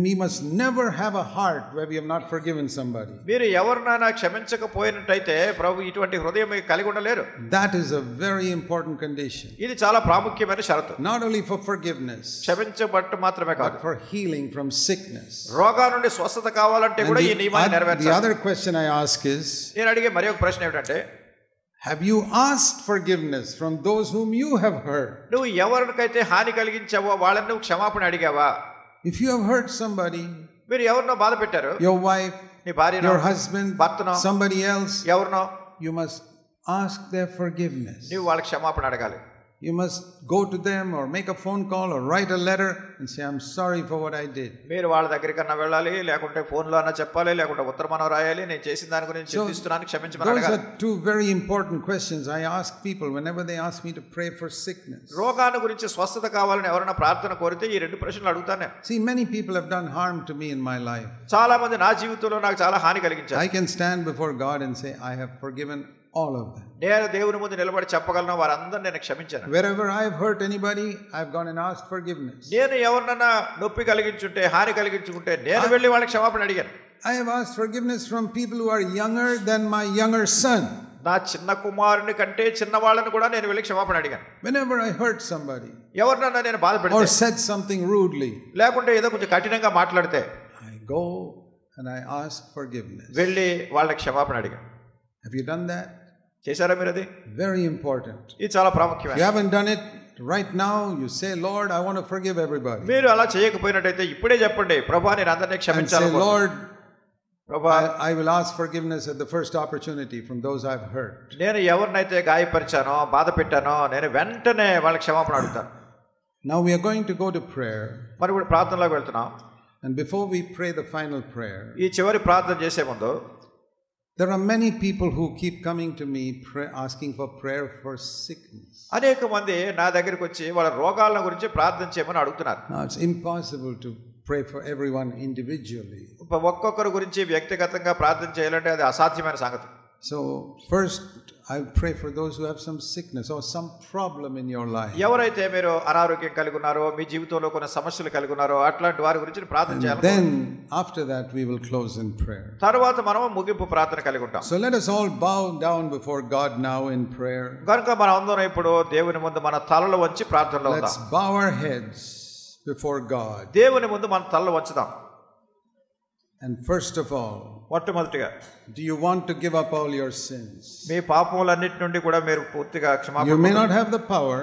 We must never have a heart where we have not forgiven somebody. మీరు ఎవరినైనా క్షమించకపోయినట్టయితే ప్రభు ఇటువంటి హృదయం కలిగి ఉండలేరు. That is a very important condition. ఇది చాలా ప్రాముఖ్యమైన షరతు. Not only for forgiveness, క్షమించబట్టు మాత్రమే కాదు, but for healing from sickness. రోగాల నుండి స్వస్థత కావాలంటే కూడా ఈ నియమాన్ని నెరవేర్చాలి. The other question I ask is, నేను అడిగే మరి ఒక ప్రశ్న ఏమిటంటే, have you asked forgiveness from those whom you have hurt? నువ్వు ఎవరికైతే హాని కలిగించావో వాళ్ళని నువ్వు క్షమాపణ అడిగావా? If you have hurt somebody, మీరు ఎవరినో బాధ పెట్టారు, your wife, నీ భార్యనో, your husband, భర్తనో, somebody else, ఎవరినో, you must ask their forgiveness. నువ్వు వాళ్ళకి క్షమాపణ అడగాలి. You must go to them or make a phone call or write a letter and say, I'm sorry for what I did. మీరు వాళ్ళ దగ్గరికన్నా వెళ్ళాలి, లేకుంటే ఫోన్లో అన్నా చెప్పాలి, లేకుంటే ఉత్తరమనం రాయాలి, నేను చేసిన దాని గురించి చింతిస్తున్నాను, క్షమించమని అడగాలి. Those are two very important questions I ask people whenever they ask me to pray for sickness. రోగాన్ని గురించి స్వస్థత కావాలని ఎవరైనా ప్రార్థన కోరితే ఈ రెండు ప్రశ్నలు అడుగుతాను. See, many people have done harm to me in my life. చాలా మంది నా జీవితంలో నాకు చాలా హాని కలిగించారు. I can stand before God and say, I have forgiven all of them. నేను దేవుని ముందు నిలబడి చెప్పగలను వారందరిని నేను క్షమించాను. Wherever I've hurt anybody, I've gone and asked forgiveness. నేను ఎవరినైనా నొప్పి కలిగించుంటే హాని కలిగించుకుంటే నేను వెళ్ళి వాళ్ళకి క్షమాపణ అడిగాను. I have asked forgiveness from people who are younger than my younger son. నా చిన్న కుమారుని కంటే చిన్న వాళ్ళని కూడా నేను వెళ్ళి క్షమాపణ అడిగాను. Whenever I hurt somebody ఎవరినైనా నేను బాధ పెడితే or said something rudely, లేకుంటే ఏదో కొంచెం కఠినంగా మాట్లాడితే I go and I ask forgiveness. వెళ్ళి వాళ్ళకి క్షమాపణ అడిగాను. Have you done that? చేశారా మీరు అది? Very important. ఇది చాలా If you ప్రాముఖ్యమైన. haven't done it right now, you say, Lord, I want to forgive everybody. మీరు అలా చేయకపోయినట్టయితే ఇప్పుడే చెప్పండి, ప్రభువా నేను అందరినీ And say, క్షమించాలి. Lord, ప్రభువా I will ask forgiveness at the first opportunity from those I've hurt. నేను ఎవరినైతే గాయపరిచానో బాధ పెట్టానో నేను వెంటనే వాళ్ళకి క్షమాపణ అడుగుతాను. Now we are going to go to prayer. మరి ఇప్పుడు ప్రార్థనలోకి వెళ్తున్నాం. And before we pray the final prayer, ఈ చివరి ప్రార్థన చేసే ముందు there are many people who keep coming to me asking for prayer for sickness. అనేక మంది నా దగ్గరికి వచ్చి వాళ్ళ రోగాల గురించి ప్రార్థన చేయమని అడుగుతున్నారు. Now it's impossible to pray for everyone individually. ఒక్కొక్కరి గురించి వ్యక్తిగతంగా ప్రార్థన చేయాలంటే అది అసాధ్యమైన సంగతి. So first I'll pray for those who have some sickness or some problem in your life. ఎవరైతే మీరు అనారోగ్యం కలిగి ఉన్నారో మీ జీవితంలో కొన్ని సమస్యలు కలిగి ఉన్నారో అట్లాంటి వారి గురించి ప్రార్థన చేయాలి. Then after that we will close in prayer. తర్వాత మనం ముగింపు ప్రార్థన కలిగి ఉంటాం. So let us all bow down before God now in prayer. కనుక మనం అందరం ఇప్పుడు దేవుని ముందు మన తలలు వంచి ప్రార్థనలో ఉందాం. Let's bow our heads before God. దేవుని ముందు మన తలలు వంచుదాం. And first of all, మొట్టమొదటిగా do you want to give up all your sins? మీ పాపములన్నిటి నుండి కూడా మీరు పూర్తిగా క్షమాపణ. You may not have the power,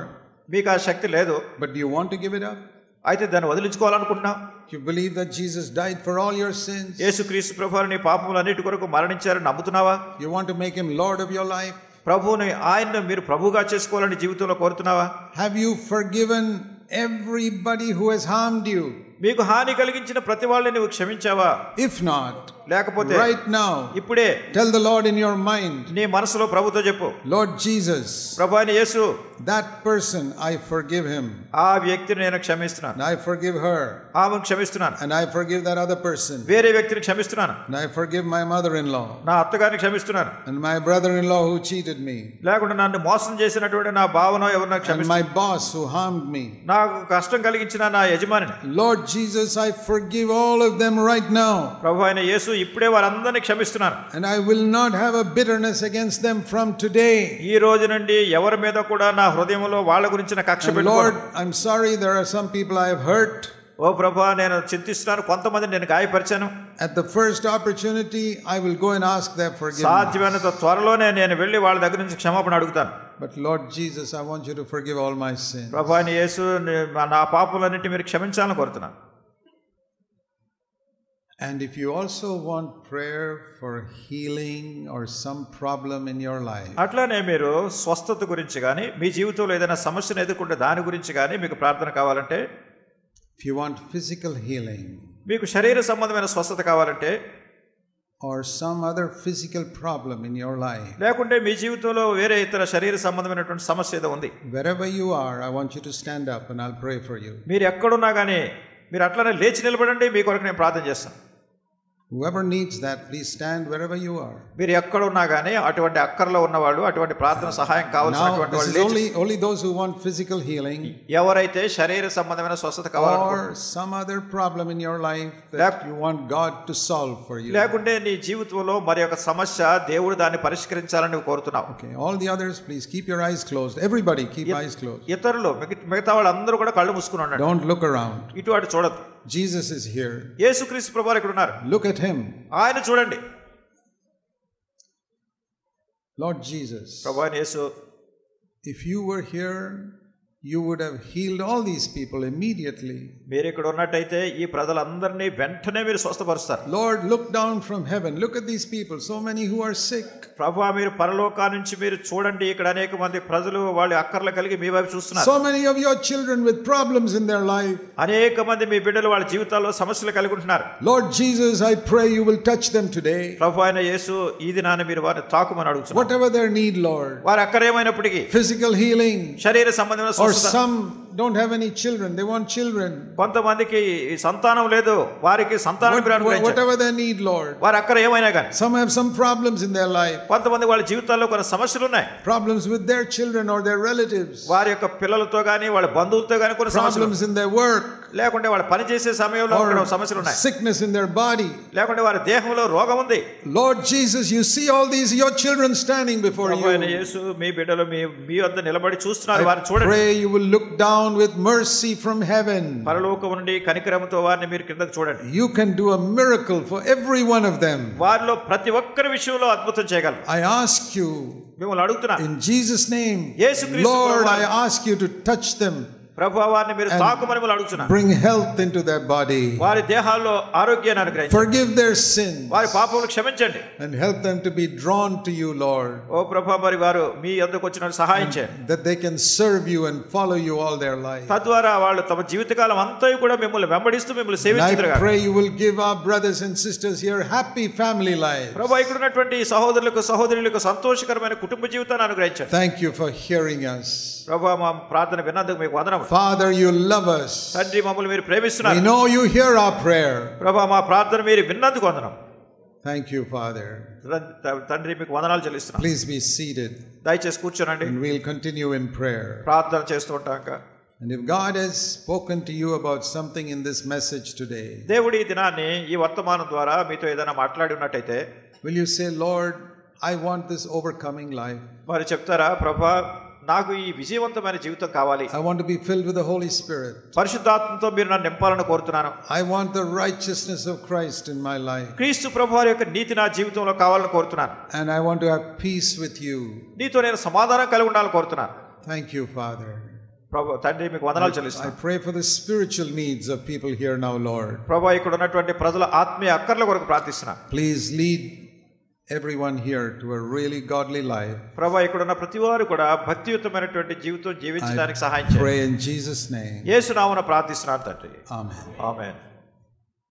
మీకు ఆ శక్తి లేదు, but do you want to give it up? అయితే దాన్ని వదిలించుకోవాలనుకుంటున్నా. You believe that Jesus died for all your sins? యేసుక్రీస్తు ప్రభువు నీ పాపములన్నిటి కొరకు మరణించారని నమ్ముతున్నావా? You want to make him Lord of your life? ప్రభువుని ఆయన్ని మీరు ప్రభువుగా చేసుకోవాలని జీవితంలో కోరుతున్నావా? Have you forgiven everybody who has harmed you? మీకు హాని కలిగించిన ప్రతి వాళ్ళని నువ్వు క్షమించావా? If not, లేకపోతే right now, ఇప్పుడే tell the Lord in your mind, నీ మనసులో ప్రభుతో చెప్పు, Lord Jesus, ప్రభువైన యేసు, that person I forgive him. ఆ వ్యక్తిని నేను క్షమిస్తున్నాను. And I forgive her. ఆమెను క్షమిస్తున్నాను. And I forgive that other person. వేరే వ్యక్తిని క్షమిస్తున్నాను. And I forgive my mother-in-law. నా అత్తగారిని క్షమిస్తున్నాను. And my brother-in-law who cheated me. లేకుంటే నన్ను మోసం చేసినటువంటి నా భావనో ఎవరినో And క్షమిస్తున్నాను. my boss who harmed me. నాకు కష్టం కలిగించిన నా యజమానిని. Lord Jesus, I forgive all of them right now. ప్రభువైన యేసు, ఇప్పుడే వారందరిని క్షమిస్తున్నాను. And I will not have a bitterness against them from today. ఈ రోజు నుండి ఎవరి మీద కూడా నా హృదయంలో వాళ్ళ గురించి నా కక్ష And పెట్టుకోను. Lord, I'm sorry there are some people I have hurt. ఓ ప్రభువా, నేను చింతిస్తున్నాను, కొంతమంది నేను గాయపరిచాను. At the first opportunity, I will go and ask their forgiveness. సాధ్యమైనంత త్వరలోనే నేను వెళ్ళి వాళ్ళ దగ్గర నుంచి క్షమాపణ అడుగుతాను. But Lord Jesus, I want you to forgive all my sins. ప్రభువైన యేసు, నా పాపములన్నిటిని మీరు క్షమించాలని కోరుతున్నాను. And if you also want prayer for healing or some problem in your life, అట్లానే మీరు స్వస్థత గురించి కానీ మీ జీవితంలో ఏదైనా సమస్యను ఎదుర్కొంటే దాని గురించి కానీ మీకు ప్రార్థన కావాలంటే, if you want physical healing మీకు శరీర సంబంధమైన స్వస్థత కావాలంటే, or some other physical problem in your life, లేకుంటే మీ జీవితంలో వేరే ఇతర శరీర సంబంధమైనటువంటి సమస్య ఏదో ఉంది, wherever you are, I want you to stand up and I'll pray for you. మీరు ఎక్కడున్నా కానీ మీరు అట్లానే లేచి నిలబడండి, మీ కొరకు నేను ప్రార్థన చేస్తాను. Whoever needs that, please stand wherever you are. మీరు ఎక్కడ ఉన్నా కానీ అటువంటి అక్కర్లో ఉన్నవాళ్ళు, అటువంటి ప్రార్థన సహాయం కావాల్సినటువంటి Now, వాళ్ళు this is లేచి, only those who want physical healing ఎవరైతే శరీర సంబంధమైన స్వస్థత కావాలనుకో, or some other problem in your life that you want God to solve for you. లేకుంటే నీ జీవితంలో మరి ఒక సమస్య దేవుడు దాన్ని పరిష్కరించాలని నువ్వు కోరుతున్నావు. Okay, all the others, please keep your eyes closed. Everybody keep eyes closed. ఇతరులు మిగతా వాళ్ళందరూ కూడా కళ్ళు మూసుకుని ఉండండి. Don't look around. ఇటు అటు చూడద్దు. Jesus is here. యేసుక్రీస్తు ప్రభువు ఇక్కడ ఉన్నారు. Look at him. ఆయన చూడండి. Lord Jesus, ప్రభువైన యేసు, if you were here, you would have healed all these people immediately. మీరు ఇక్కడ ఉన్నట్టయితే ఈ ప్రజలందరినీ వెంటనే మీరు స్వస్థపరుస్తారు. Lord, look down from heaven. Look at these people, so many who are sick. ప్రభువా, మీరు పరలోకా నుంచి మీరు చూడండి, ఇక్కడ అనేక మంది ప్రజలు వాళ్ళ అక్కర్లు కలిగి మీ వైపు చూస్తున్నారు. So many of your children with problems in their life. అనేక మంది మీ బిడ్డలు వాళ్ళ జీవితాల్లో సమస్యలు కలిగి ఉంటున్నారు. Lord Jesus, I pray you will touch them today. ప్రభువైన యేసు, ఈ దినాన్ని మీరు వారిని తాకుమని అడుగుతున్నారు. Whatever their need, Lord. వారి అక్కరేమైనప్పటికీ, Physical healing శరీర సంబంధమైన or స్వస్థత, some don't have any children, they want children. కొంతమందికి సంతానం లేదు, వారికి సంతానం Whatever they need, Lord. వారి అక్కర ఏమైనా కానీ. Some have some problems in their life. కొంతమంది వాళ్ళ జీవితాల్లో కొన్ని సమస్యలు ఉన్నాయి. Problems with their children or their relatives. వారి యొక్క పిల్లలతో గాని వాళ్ళ బంధువులతో గాని కొన్ని సమస్యలు. Problems in their work. లేకుంటే వాళ్ళు పని చేసే సమయంలో కొన్ని సమస్యలు ఉన్నాయి. Sickness in their body. లేకుంటే వారి దేహంలో రోగం ఉంది. Lord Jesus, you see all these your children standing before you. ప్రభువైన యేసు మీ బిడ్డలు మీ వద్ద నిలబడి చూస్తున్నారు, వారిని చూడండి. Pray you will look down with mercy from heaven. పరలోకం నుండి కనికరముతో వారిని మీరు కిందకు చూడండి. You can do a miracle for every one of them. వారిలో ప్రతి ఒక్కరి విషయంలో అద్భుతం చేయగలరు. I ask you, మిమ్మల్ని అడుగుతున్నా, in Jesus' name, యేసుక్రీస్తు Lord, I ask you to touch them. ప్రభువా వారిని మీరు తాకుమని మిమ్మల్ని అడుగుతున్నా. Bring health into their body. వారి దేహాల్లో ఆరోగ్యాన్ని అనుగ్రహించండి. Forgive their sins. వారి పాపములను క్షమించండి. And help them to be drawn to you, Lord. ఓ ప్రభువా, మరి వారు మీ యొద్దకు వచ్చినట్టు సహాయం చేయండి. That they can serve you and follow you all their life. తద్వారా వాళ్ళు తమ జీవితకాలం అంతా కూడా మిమ్మల్ని వెంబడిస్తూ మిమ్మల్ని సేవించుదురుగాక. I pray you will give our brothers and sisters here happy family lives. ప్రభువా, ఇక్కడ ఉన్నటువంటి సహోదరులకు సహోదరులకు సంతోషకరమైన కుటుంబ జీవితాన్ని అనుగ్రహించండి. Thank you for hearing us. ప్రభువా, మా ప్రార్థన విన్నందుకు మీకు వందనములు. Father, you love us. తండ్రి, మమ్మల్ని మీరు ప్రేమిస్తున్నారు. We know you hear our prayer. ప్రభువా, మా ప్రార్థన మీరు విన్నందుకు వందనములు. Thank you, Father. తండ్రి, మీకు వందనాలు చెల్లిస్తున్నాను. Please be seated. దయచేసి కూర్చోనండి. And we'll continue in prayer. ప్రార్థన చేస్తూ ఉంటాక. And if God has spoken to you about something in this message today, దేవుడి ఈ దినాన్ని ఈ వర్తమానం ద్వారా మీతో ఏదైనా మాట్లాడి ఉన్నట్టయితే, will you say, Lord, I want this overcoming life. మరి చెప్తారా, ప్రభువా, నాకు ఈ విజయవంతమైన జీవితం కావాలి. I want to be filled with the Holy Spirit. పరిశుద్ధాత్మతో మీరు నన్ను నింపాలని కోరుతున్నాను. I want the righteousness of Christ in my life. క్రీస్తు ప్రభువారి యొక్క నీతి నా జీవితంలో కావాలని కోరుతున్నాను. And I want to have peace with you. నీతో నేను సమాధానం కలిగి ఉండాలని కోరుతున్నాను. Thank you, Father. ప్రభు, తండ్రి, మీకు వందనాలు చెల్లిస్తున్నాను. I pray for the spiritual needs of people here now, Lord. ప్రభువా, ఇక్కడ ఉన్నటువంటి ప్రజల ఆత్మీయ అక్కర్ల కొరకు ప్రార్థిస్తున్నాను. Please lead everyone here to a really godly life. ప్రభువా, ఇక్కడ ఉన్న ప్రతి వారు కూడా భక్తియుతమైనటువంటి జీవితం జీవించడానికి సహాయం చేయండి. Pray in Jesus' name. యేసు నామమున ప్రార్థిస్తున్నాను తండ్రి. Amen. ఆమేన్.